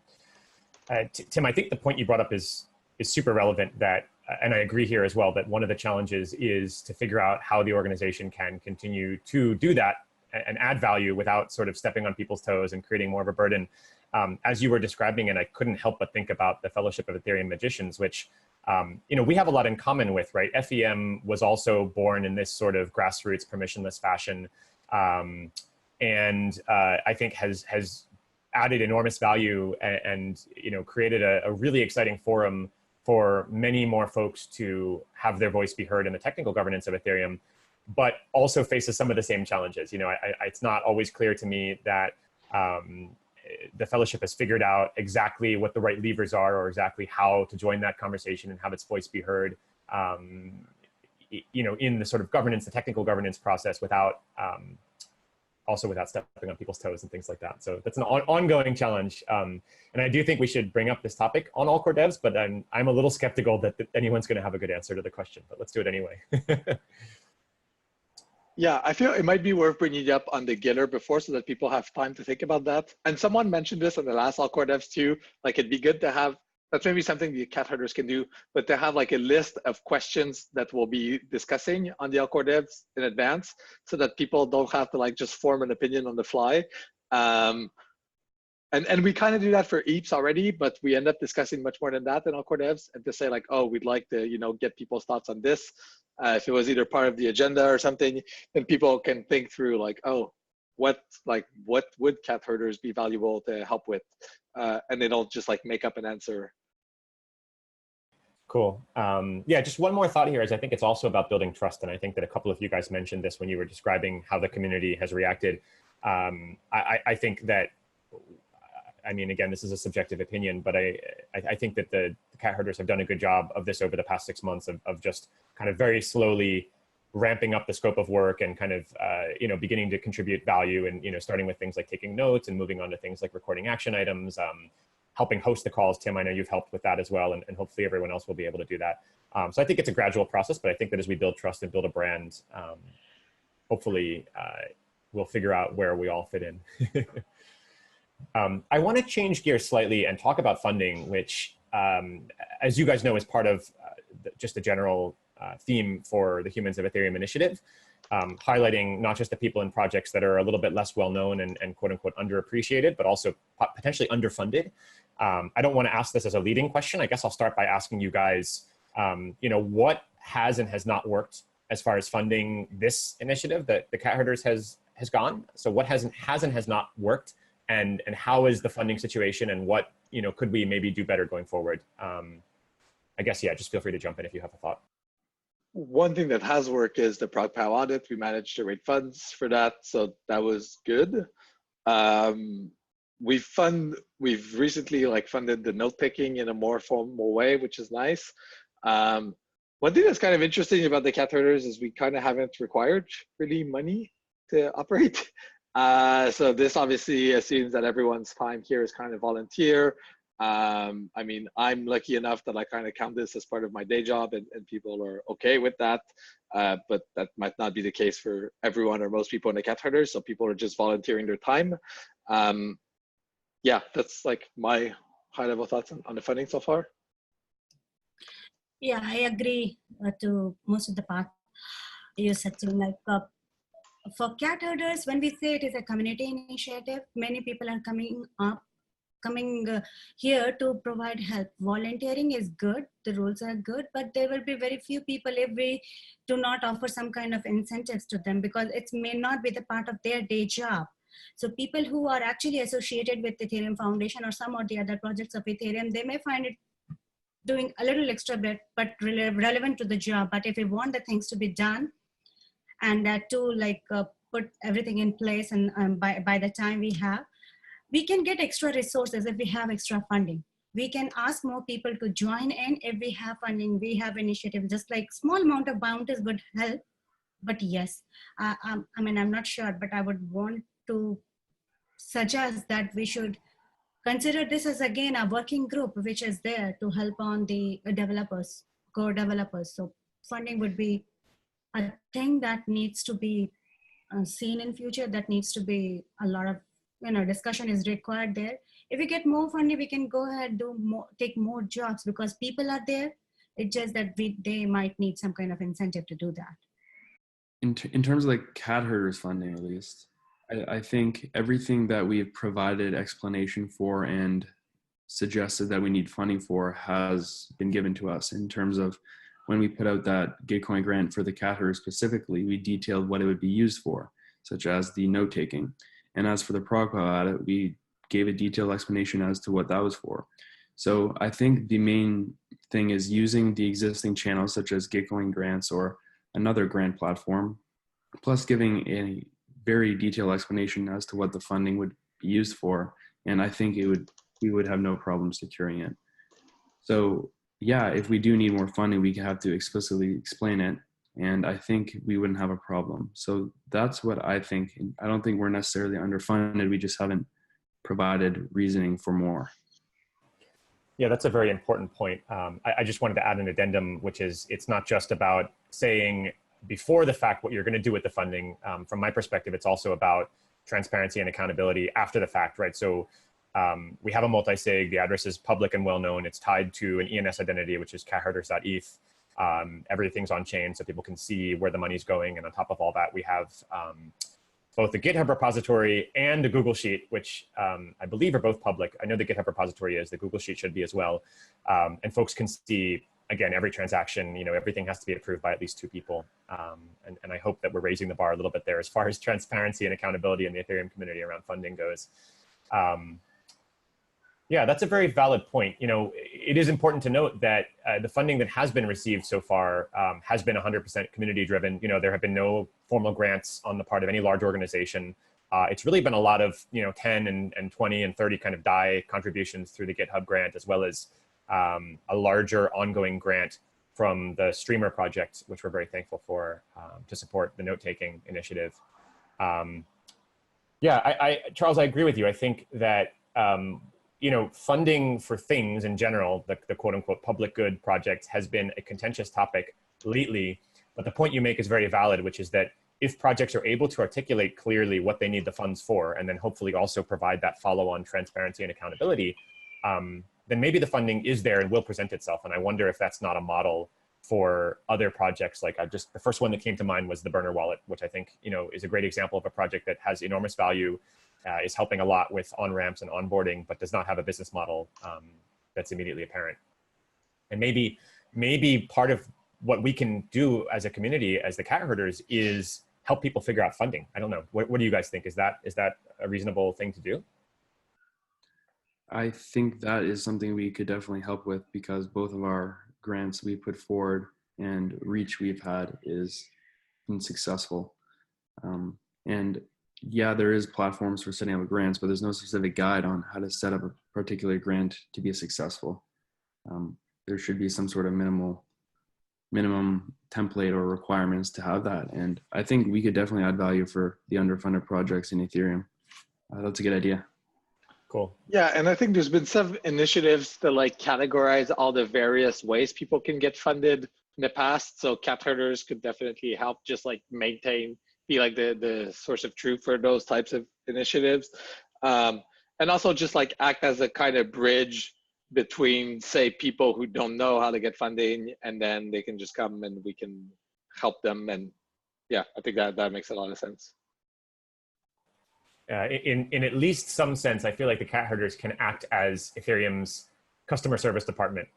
I think the point you brought up is super relevant, that, and I agree here as well, that one of the challenges is to figure out how the organization can continue to do that and add value without sort of stepping on people's toes and creating more of a burden. As you were describing it, I couldn't help but think about the Fellowship of Ethereum Magicians, which we have a lot in common with, right? FEM was also born in this sort of grassroots, permissionless fashion, and I think has added enormous value and created a really exciting forum for many more folks to have their voice be heard in the technical governance of Ethereum, but also faces some of the same challenges. It's not always clear to me that the fellowship has figured out exactly what the right levers are, or exactly how to join that conversation and have its voice be heard, in the sort of governance, the technical governance process, without stepping on people's toes and things like that. So that's an ongoing challenge. And I do think we should bring up this topic on All Core Devs, but I'm a little skeptical that anyone's going to have a good answer to the question, but let's do it anyway. Yeah, I feel it might be worth bringing it up on the Gitter before, so that people have time to think about that. And someone mentioned this on the last All Core Devs too. Like, it'd be good to have, that's maybe something the cat herders can do, but to have like a list of questions that we'll be discussing on the All Core Devs in advance, so that people don't have to like just form an opinion on the fly. And we kind of do that for EAPs already, but we end up discussing much more than that in All Core Devs, and to say like, oh, we'd like to, get people's thoughts on this. If it was either part of the agenda or something, then people can think through like, oh, what would cat herders be valuable to help with? And they don't just like make up an answer. Cool. Yeah, just one more thought here is I think it's also about building trust. And I think that a couple of you guys mentioned this when you were describing how the community has reacted. I think that, again, this is a subjective opinion, but I think that the cat herders have done a good job of this over the past 6 months of just kind of very slowly ramping up the scope of work and kind of, beginning to contribute value, and, starting with things like taking notes and moving on to things like recording action items, helping host the calls. Tim, I know you've helped with that as well, and hopefully everyone else will be able to do that. So I think it's a gradual process, but I think that as we build trust and build a brand, hopefully we'll figure out where we all fit in. I want to change gears slightly and talk about funding, which, as you guys know, is part of just a general theme for the Humans of Ethereum initiative, highlighting not just the people in projects that are a little bit less well-known and quote unquote underappreciated, but also potentially underfunded. I don't want to ask this as a leading question. I guess I'll start by asking you guys, what has and has not worked as far as funding this initiative that the Cat Herders has gone? So what has and has not worked, and how is the funding situation, and what could we maybe do better going forward? I guess, yeah, just feel free to jump in if you have a thought. One thing that has worked is the ProgPow audit. We managed to raise funds for that, so that was good. We've recently funded the note taking in a more formal way, which is nice. One thing that's kind of interesting about the Cat Herders is we kind of haven't required really money to operate. So this obviously assumes that everyone's time here is kind of volunteer. I mean, I'm lucky enough that I kind of count this as part of my day job, and people are okay with that. But that might not be the case for everyone or most people in the Cat Herders. So people are just volunteering their time. Yeah, that's like my high level thoughts on the funding so far. Yeah, I agree to most of the part you said. For Cat Herders, when we say it is a community initiative, many people are coming here to provide help. Volunteering is good, the rules are good, but there will be very few people if we do not offer some kind of incentives to them, because it may not be the part of their day job. So people who are actually associated with Ethereum Foundation or some or the other projects of Ethereum, they may find it doing a little extra bit, but relevant to the job. But if we want the things to be done, and to put everything in place, and by the time we can get extra resources if we have extra funding. We can ask more people to join in if we have funding, we have initiative, just like small amount of bounties would help. But yes, I mean, I'm not sure, but I would want to suggest that we should consider this as, again, a working group which is there to help on the developers, core developers. So funding would be a thing that needs to be seen in future, that needs to be a lot of discussion is required there. If we get more funding, we can go ahead, take more jobs, because people are there. It's just that they might need some kind of incentive to do that. In terms of like Cat Herders funding, at least, I think everything that we've provided explanation for and suggested that we need funding for has been given to us. In terms of when we put out that Gitcoin grant for the Cat Herders specifically, we detailed what it would be used for, such as the note taking. And as for the ProgPow audit, we gave a detailed explanation as to what that was for. So I think the main thing is using the existing channels such as Gitcoin grants or another grant platform, plus giving a very detailed explanation as to what the funding would be used for. And I think we would have no problem securing it. So yeah, if we do need more funding, we have to explicitly explain it. And I think we wouldn't have a problem. So that's what I think. I don't think we're necessarily underfunded. We just haven't provided reasoning for more. Yeah, that's a very important point. I just wanted to add an addendum, which is it's not just about saying before the fact what you're going to do with the funding. From my perspective, it's also about transparency and accountability after the fact, right? So we have a multi-sig. The address is public and well-known. It's tied to an ENS identity, which is catherders.eth. Everything's on chain so people can see where the money's going. And on top of all that, we have both the GitHub repository and a Google Sheet, which I believe are both public. I know the GitHub repository is, the Google Sheet should be as well. And folks can see, again, every transaction, everything has to be approved by at least 2 people. And I hope that we're raising the bar a little bit there as far as transparency and accountability in the Ethereum community around funding goes. Yeah, that's a very valid point. It is important to note that the funding that has been received so far has been 100% community driven. There have been no formal grants on the part of any large organization. It's really been a lot of 10 and 20 and 30 kind of DAI contributions through the GitHub grant, as well as a larger ongoing grant from the Streamer project, which we're very thankful for, to support the note-taking initiative. Yeah, Charles, I agree with you. I think that funding for things in general, the quote unquote public good projects, has been a contentious topic lately. But the point you make is very valid, which is that if projects are able to articulate clearly what they need the funds for, and then hopefully also provide that follow-on transparency and accountability, then maybe the funding is there and will present itself. And I wonder if that's not a model for other projects. Like just the first one that came to mind was the burner wallet, which I think, is a great example of a project that has enormous value, is helping a lot with on-ramps and onboarding, but does not have a business model that's immediately apparent. And maybe part of what we can do as a community, as the cat herders, is help people figure out funding. I don't know. What do you guys think? Is that a reasonable thing to do? I think that is something we could definitely help with, because both of our grants we put forward and reach we've had is been successful. And yeah, there is platforms for setting up grants, but there's no specific guide on how to set up a particular grant to be successful. There should be some sort of minimum template or requirements to have that. And I think we could definitely add value for the underfunded projects in Ethereum. That's a good idea. Cool. Yeah, and I think there's been some initiatives to like categorize all the various ways people can get funded in the past. So cat herders could definitely help just like be like the source of truth for those types of initiatives. And also just like act as a kind of bridge between, say, people who don't know how to get funding, and then they can just come and we can help them. And yeah, I think that makes a lot of sense. In at least some sense, I feel like the cat herders can act as Ethereum's customer service department.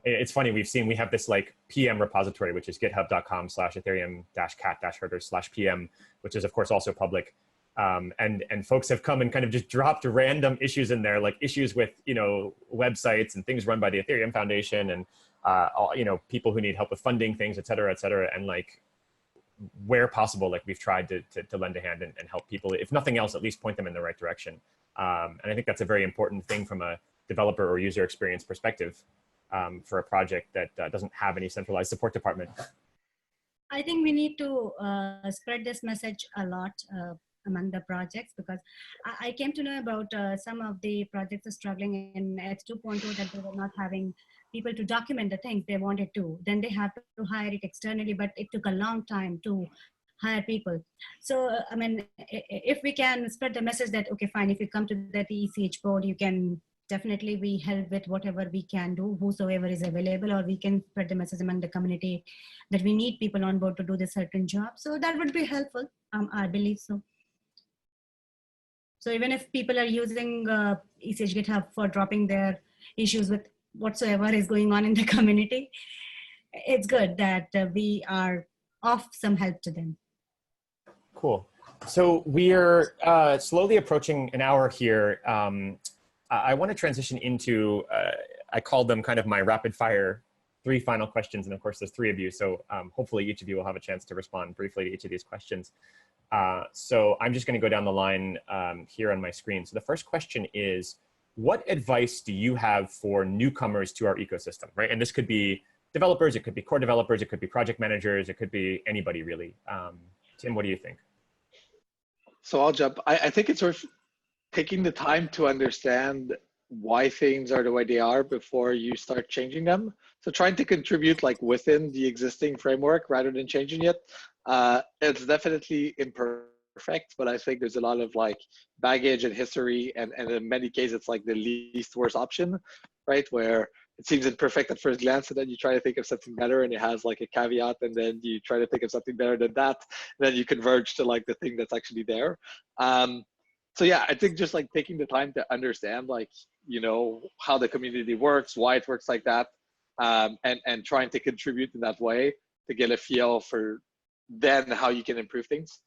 It's funny, we have this like PM repository, which is github.com/Ethereum-cat-herders/PM, which is of course also public. And folks have come and kind of just dropped random issues in there, like issues with, websites and things run by the Ethereum Foundation, and, people who need help with funding things, et cetera, et cetera. And like, where possible, like we've tried to lend a hand and help people, if nothing else, at least point them in the right direction. And I think that's a very important thing from a developer or user experience perspective, for a project that doesn't have any centralized support department. I think we need to spread this message a lot among the projects, because I came to know about some of the projects are struggling in Edge 2.0 that they were not having people to document the things they wanted to. Then they have to hire it externally, but it took a long time to hire people. So, I mean, if we can spread the message that, okay, fine, if you come to that ECH board, you can definitely we help with whatever we can do, whosoever is available, or we can spread the message among the community that we need people on board to do this certain job. So that would be helpful, I believe so. So even if people are using ECH GitHub for dropping their issues with whatsoever is going on in the community, it's good that we are of some help to them. Cool. So we're slowly approaching an hour here. I want to transition into, I called them kind of my rapid fire 3 final questions. And of course, there's 3 of you. So hopefully each of you will have a chance to respond briefly to each of these questions. So I'm just going to go down the line here on my screen. So the first question is, what advice do you have for newcomers to our ecosystem, right? And this could be developers, it could be core developers, it could be project managers, it could be anybody really. Tim, what do you think? So I'll jump. I think it's worth taking the time to understand why things are the way they are before you start changing them. So trying to contribute like within the existing framework rather than changing it. It's definitely imperfect, but I think there's a lot of like baggage and history, and in many cases it's like the least worst option, right? Where it seems imperfect at first glance, and then you try to think of something better and it has like a caveat, and then you try to think of something better than that, and then you converge to like the thing that's actually there. So yeah, I think just like taking the time to understand like, how the community works, why it works like that, and trying to contribute in that way to get a feel for then how you can improve things.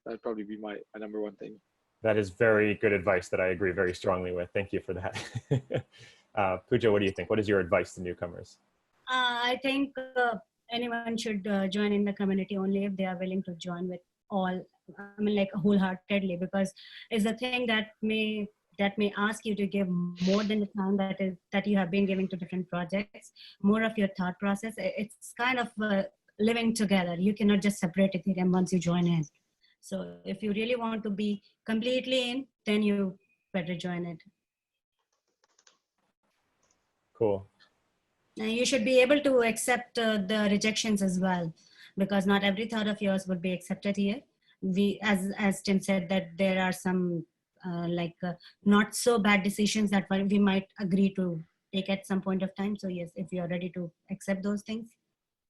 That'd probably be my number one thing. That is very good advice that I agree very strongly with. Thank you for that. Pooja, what do you think? What is your advice to newcomers? I think anyone should join in the community only if they are willing to join with all, like wholeheartedly, because it's a thing that may ask you to give more than the time that you have been giving to different projects, more of your thought process. It's kind of living together. You cannot just separate Ethereum once you join in. So if you really want to be completely in, then you better join it. Cool. Now you should be able to accept the rejections as well, because not every thought of yours would be accepted here. As Tim said, that there are some not so bad decisions that we might agree to take at some point of time. So yes, if you're ready to accept those things,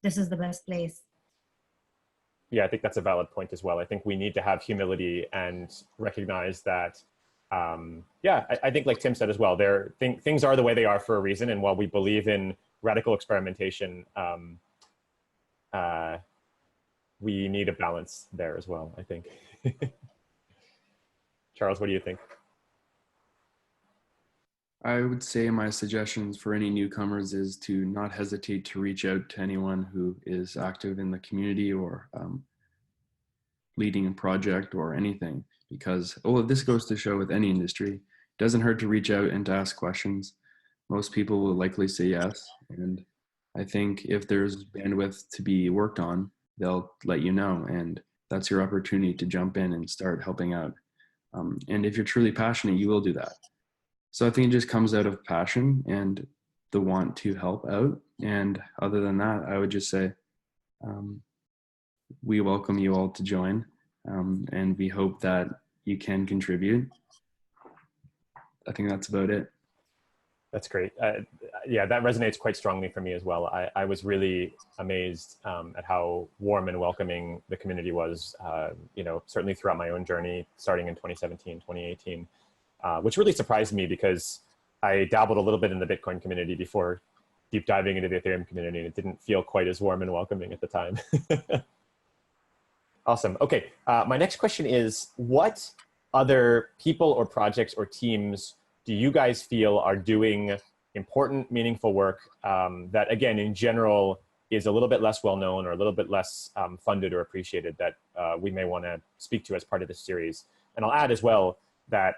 this is the best place. Yeah, I think that's a valid point as well. I think we need to have humility and recognize that, I think like Tim said as well, things are the way they are for a reason. And while we believe in radical experimentation, we need a balance there as well, I think. Charles, what do you think? I would say my suggestions for any newcomers is to not hesitate to reach out to anyone who is active in the community or leading a project or anything, because this goes to show with any industry, it doesn't hurt to reach out and to ask questions. Most people will likely say yes. And I think if there's bandwidth to be worked on, they'll let you know. And that's your opportunity to jump in and start helping out. And if you're truly passionate, you will do that. So I think it just comes out of passion and the want to help out. And other than that, I would just say, we welcome you all to join, and we hope that you can contribute. I think that's about it. That's great. Yeah, that resonates quite strongly for me as well. I was really amazed at how warm and welcoming the community was, certainly throughout my own journey, starting in 2017, 2018, which really surprised me because I dabbled a little bit in the Bitcoin community before deep diving into the Ethereum community, and it didn't feel quite as warm and welcoming at the time. Awesome. Okay, my next question is, what other people or projects or teams do you guys feel are doing important, meaningful work that, again, in general, is a little bit less well-known or a little bit less funded or appreciated that we may want to speak to as part of this series? And I'll add as well that,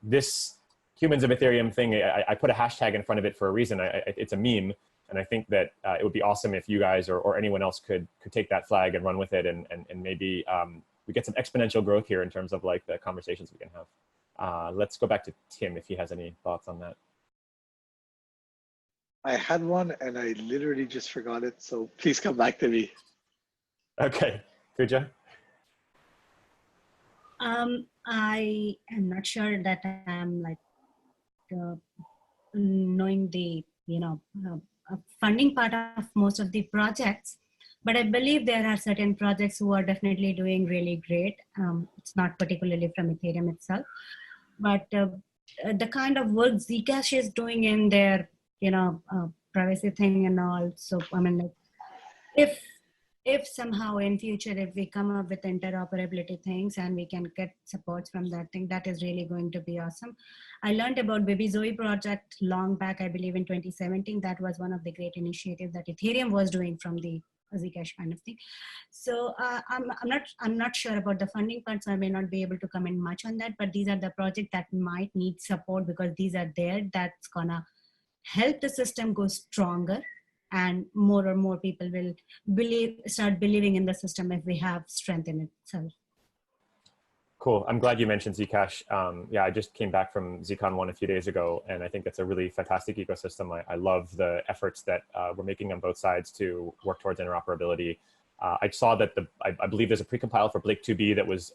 this Humans of Ethereum thing, I put a hashtag in front of it for a reason. It's a meme. And I think that it would be awesome if you guys or anyone else could take that flag and run with it, and maybe we get some exponential growth here in terms of like the conversations we can have. Let's go back to Tim if he has any thoughts on that. I had one and I literally just forgot it. So please come back to me. Okay, Pooja? I am not sure that I'm like knowing the, funding part of most of the projects, but I believe there are certain projects who are definitely doing really great. It's not particularly from Ethereum itself, but the kind of work Zcash is doing in their, privacy thing and all. So, I mean, like, if somehow in future, if we come up with interoperability things and we can get supports from that thing, that is really going to be awesome. I learned about Baby Zoe project long back, I believe in 2017. That was one of the great initiatives that Ethereum was doing from the Zcash kind of thing. So I'm not sure about the funding part, so I may not be able to comment much on that, but these are the projects that might need support because these are there that's gonna help the system go stronger, and more and more people will start believing in the system if we have strength in itself. Cool. I'm glad you mentioned Zcash. Yeah, I just came back from ZCon 1 a few days ago, and I think it's a really fantastic ecosystem. I love the efforts that we're making on both sides to work towards interoperability. I saw that I believe there's a precompile for Blake 2B that was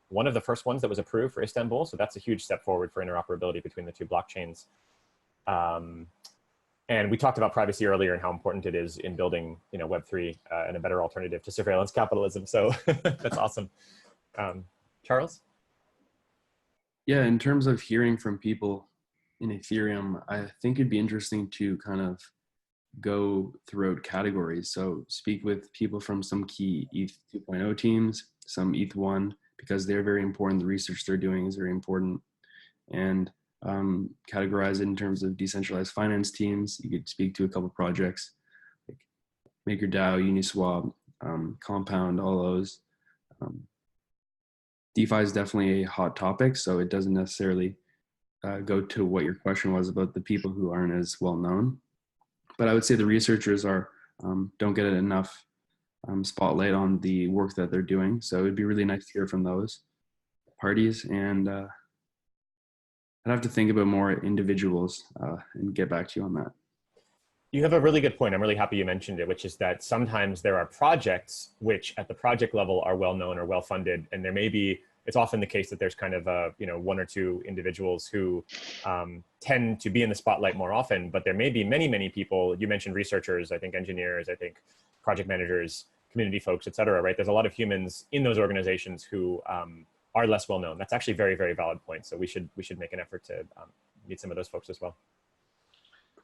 one of the first ones that was approved for Istanbul. So that's a huge step forward for interoperability between the two blockchains. And we talked about privacy earlier and how important it is in building, Web3 and a better alternative to surveillance capitalism. So that's awesome. Charles? Yeah, in terms of hearing from people in Ethereum, I think it'd be interesting to kind of go throughout categories. So speak with people from some key ETH 2.0 teams, some ETH 1, because they're very important. The research they're doing is very important. And categorize it in terms of decentralized finance teams. You could speak to a couple projects like MakerDAO, Uniswap, Compound, all those. DeFi is definitely a hot topic, so it doesn't necessarily go to what your question was about the people who aren't as well known. But I would say the researchers don't get enough spotlight on the work that they're doing. So it'd be really nice to hear from those parties, and I'd have to think about more individuals and get back to you on that. You have a really good point. I'm really happy you mentioned it, which is that sometimes there are projects which at the project level are well known or well funded, and there may be it's often the case that there's kind of one or two individuals who tend to be in the spotlight more often, but there may be many, many people. You mentioned researchers, I think engineers, I think project managers, community folks, et cetera, right? There's a lot of humans in those organizations who are less well known. That's actually a very, very valid point. So we should make an effort to meet some of those folks as well.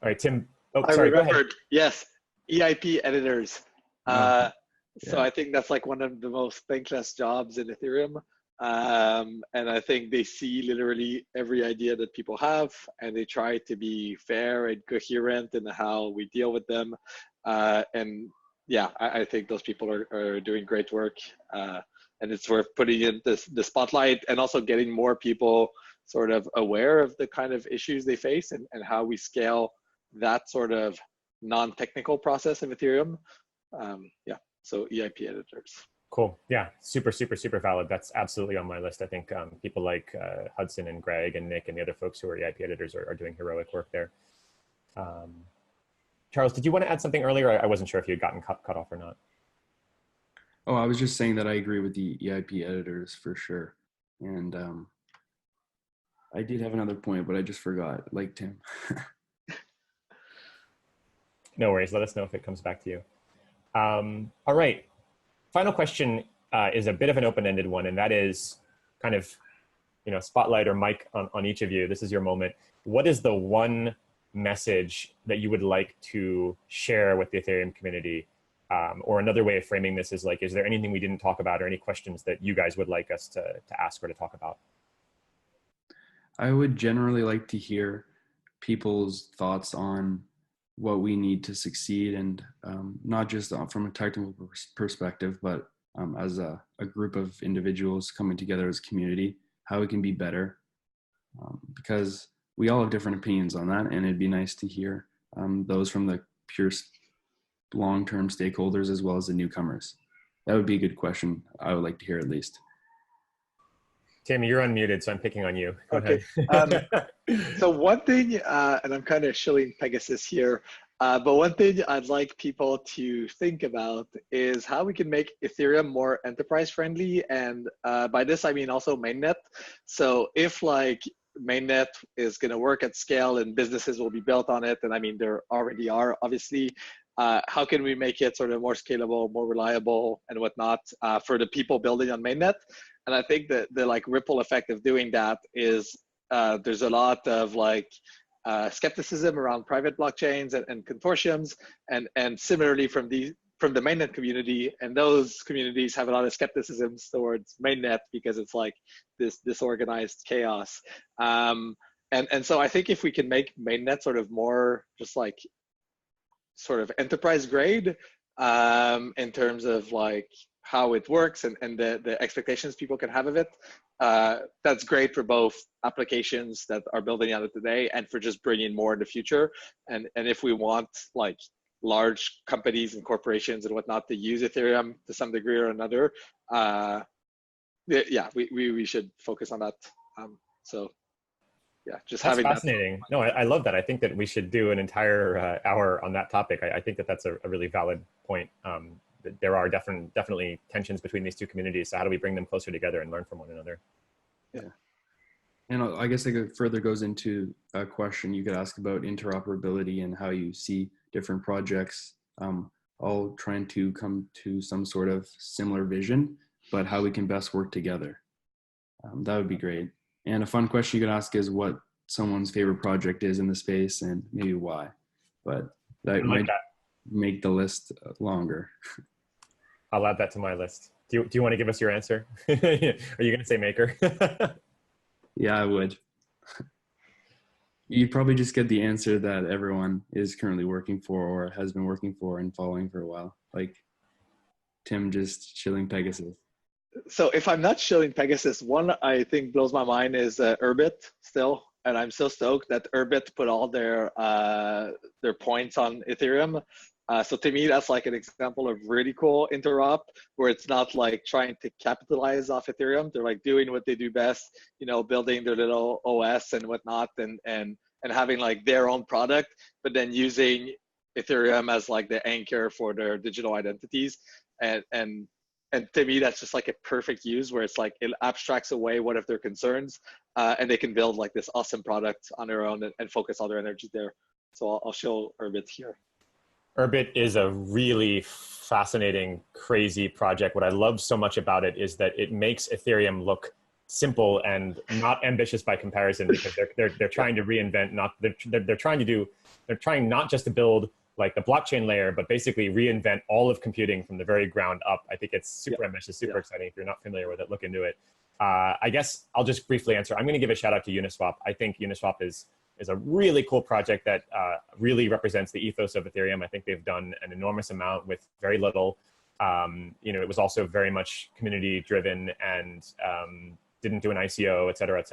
All right, Tim. Oh, sorry, go ahead. Yes, EIP editors. Yeah. So I think that's like one of the most thankless jobs in Ethereum. And I think they see literally every idea that people have, and they try to be fair and coherent in how we deal with them. And yeah, I think those people are doing great work. And it's worth putting in the spotlight, and also getting more people sort of aware of the kind of issues they face, and how we scale that sort of non-technical process of Ethereum. Yeah, so EIP editors. Cool. Yeah, super, super, super valid. That's absolutely on my list. I think people like Hudson and Greg and Nick and the other folks who are EIP editors are doing heroic work there. Charles, did you want to add something earlier? I wasn't sure if you had gotten cut off or not. Oh, I was just saying that I agree with the EIP editors for sure. And I did have another point, but I just forgot, like Tim. No worries. Let us know if it comes back to you. All right. Final question is a bit of an open-ended one, and that is kind of, spotlight or mic on each of you. This is your moment. What is the one message that you would like to share with the Ethereum community? Or another way of framing this is like, is there anything we didn't talk about, or any questions that you guys would like us to ask or to talk about? I would generally like to hear people's thoughts on what we need to succeed, and not just from a technical perspective, but as a group of individuals coming together as a community, how we can be better, because we all have different opinions on that, and it'd be nice to hear those from the pure long-term stakeholders as well as the newcomers. That would be a good question. I would like to hear at least. Tammy, you're unmuted, so I'm picking on you. Go Okay. ahead. So one thing, and I'm kind of shilling Pegasus here, but one thing I'd like people to think about is how we can make Ethereum more enterprise friendly. And by this, I mean also mainnet. So if like mainnet is going to work at scale and businesses will be built on it, and I mean, there already are, obviously, how can we make it sort of more scalable, more reliable and whatnot for the people building on mainnet? And I think that the like ripple effect of doing that is there's a lot of like skepticism around private blockchains and consortiums, and similarly from the mainnet community, and those communities have a lot of skepticism towards mainnet because it's like this disorganized chaos. And so I think if we can make mainnet sort of more just like sort of enterprise grade in terms of like how it works and the expectations people can have of it, that's great for both applications that are building on it today and for just bringing more in the future. And if we want like large companies and corporations and whatnot to use Ethereum to some degree or another, yeah, we should focus on that. So yeah, just that's having fascinating. No, I love that. I think that we should do an entire hour on that topic. I think that that's a really valid point. There are definitely tensions between these two communities. So how do we bring them closer together and learn from one another? Yeah. And I guess it further goes into a question you could ask about interoperability and how you see different projects all trying to come to some sort of similar vision, but how we can best work together. That would be great. And a fun question you could ask is what someone's favorite project is in the space and maybe why. But that might make the list longer. I'll add that to my list. Do you want to give us your answer? Are you going to say Maker? Yeah, I would. You'd probably just get the answer that everyone is currently working for or has been working for and following for a while. Like Tim just shilling Pegasus. So if I'm not shilling Pegasus, one I think blows my mind is Urbit still. And I'm so stoked that Urbit put all their points on Ethereum. So to me, that's like an example of really cool interop where it's not like trying to capitalize off Ethereum. They're like doing what they do best, building their little OS and whatnot, and having like their own product, but then using Ethereum as like the anchor for their digital identities. And And to me, that's just like a perfect use where it's like it abstracts away one of their concerns, and they can build like this awesome product on their own and focus all their energy there. So I'll show Urbit here. Urbit is a really fascinating, crazy project. What I love so much about it is that it makes Ethereum look simple and not ambitious by comparison, because they're trying to reinvent, they're trying not just to build like the blockchain layer, but basically reinvent all of computing from the very ground up. I think it's super ambitious, super exciting. If you're not familiar with it, look into it. I guess I'll just briefly answer. I'm going to give a shout out to Uniswap. I think Uniswap is a really cool project that really represents the ethos of Ethereum. I think they've done an enormous amount with very little. It was also very much community driven and didn't do an ICO, et cetera,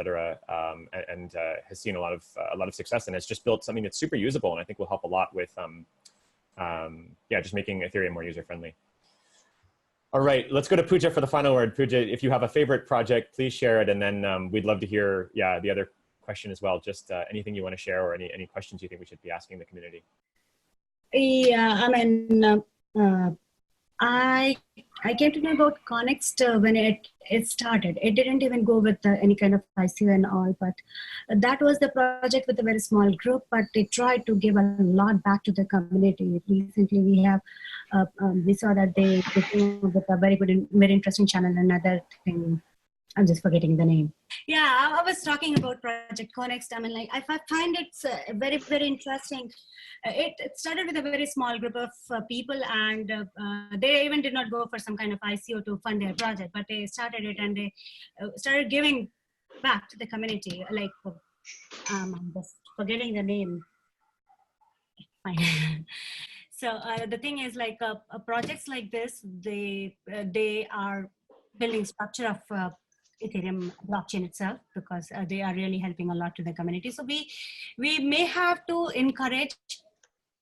and has seen a lot of success, and has just built something that's super usable, and I think will help a lot with just making Ethereum more user friendly. All right, let's go to Pooja for the final word. Pooja, if you have a favorite project, please share it, and then we'd love to hear the other question as well. Just anything you want to share, or any questions you think we should be asking the community. Yeah, I mean, I came to know about Connext when it started. It didn't even go with any kind of ICO and all, but that was the project with a very small group, but they tried to give a lot back to the community. Recently, we saw that they came up with a very good, very interesting channel. Another thing, I'm just forgetting the name. Yeah, I was talking about Project Connext. I mean, like, I find it's very, very interesting. It started with a very small group of people, and they even did not go for some kind of ICO to fund their project, but they started it, and they started giving back to the community. Like, I'm just forgetting the name. Fine. So the thing is, like, projects like this, they are building structure of Ethereum blockchain itself, because they are really helping a lot to the community. So we may have to encourage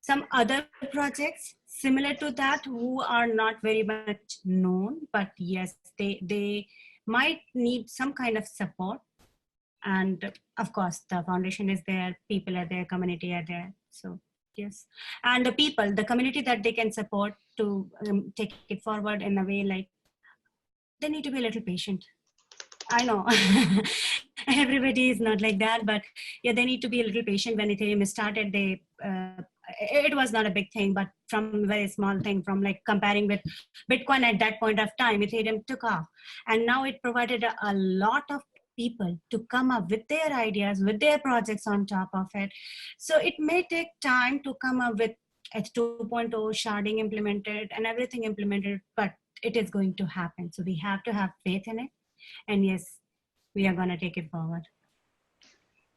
some other projects similar to that who are not very much known, but yes, they might need some kind of support. And of course, the foundation is there, people are there, community are there. So yes, and the community that they can support to take it forward in a way, like, they need to be a little patient. I know everybody is not like that, but yeah, they need to be a little patient. When Ethereum started, it was not a big thing, but from a very small thing, from like comparing with Bitcoin at that point of time, Ethereum took off. And now it provided a lot of people to come up with their ideas, with their projects on top of it. So it may take time to come up with Eth 2.0, sharding implemented and everything implemented, but it is going to happen. So we have to have faith in it. And yes, we are going to take it forward.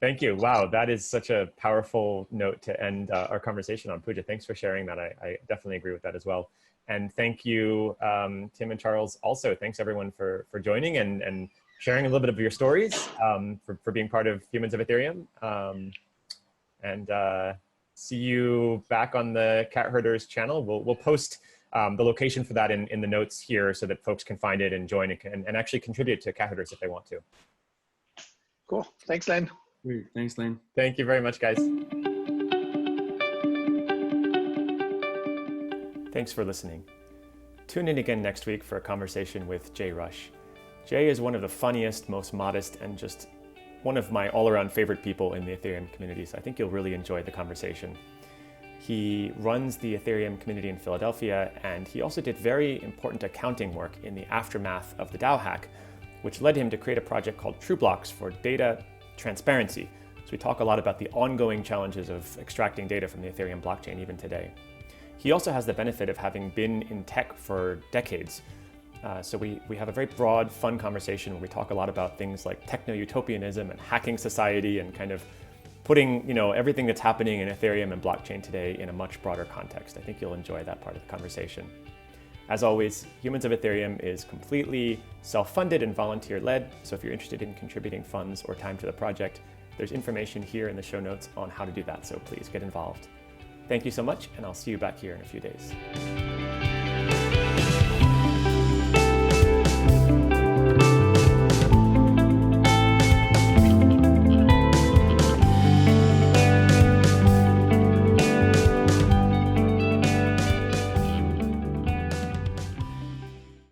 Thank you. Wow, that is such a powerful note to end our conversation on. Pooja, thanks for sharing that. I definitely agree with that as well. And thank you, Tim and Charles, also. Thanks everyone for joining and sharing a little bit of your stories, for being part of Humans of Ethereum. See you back on the Cat Herders channel. We'll post the location for that in the notes here, so that folks can find it and join and actually contribute to Cat Herders if they want to. Cool. Thanks, Lane. Thanks, Lane. Thank you very much, guys. Thanks for listening. Tune in again next week for a conversation with Jay Rush. Jay is one of the funniest, most modest, and just one of my all-around favorite people in the Ethereum community, so I think you'll really enjoy the conversation. He runs the Ethereum community in Philadelphia, and he also did very important accounting work in the aftermath of the DAO hack, which led him to create a project called TrueBlocks for data transparency. So we talk a lot about the ongoing challenges of extracting data from the Ethereum blockchain even today. He also has the benefit of having been in tech for decades. So we have a very broad, fun conversation where we talk a lot about things like techno-utopianism and hacking society, and kind of putting everything that's happening in Ethereum and blockchain today in a much broader context. I think you'll enjoy that part of the conversation. As always, Humans of Ethereum is completely self-funded and volunteer-led, so if you're interested in contributing funds or time to the project, there's information here in the show notes on how to do that, so please get involved. Thank you so much, and I'll see you back here in a few days.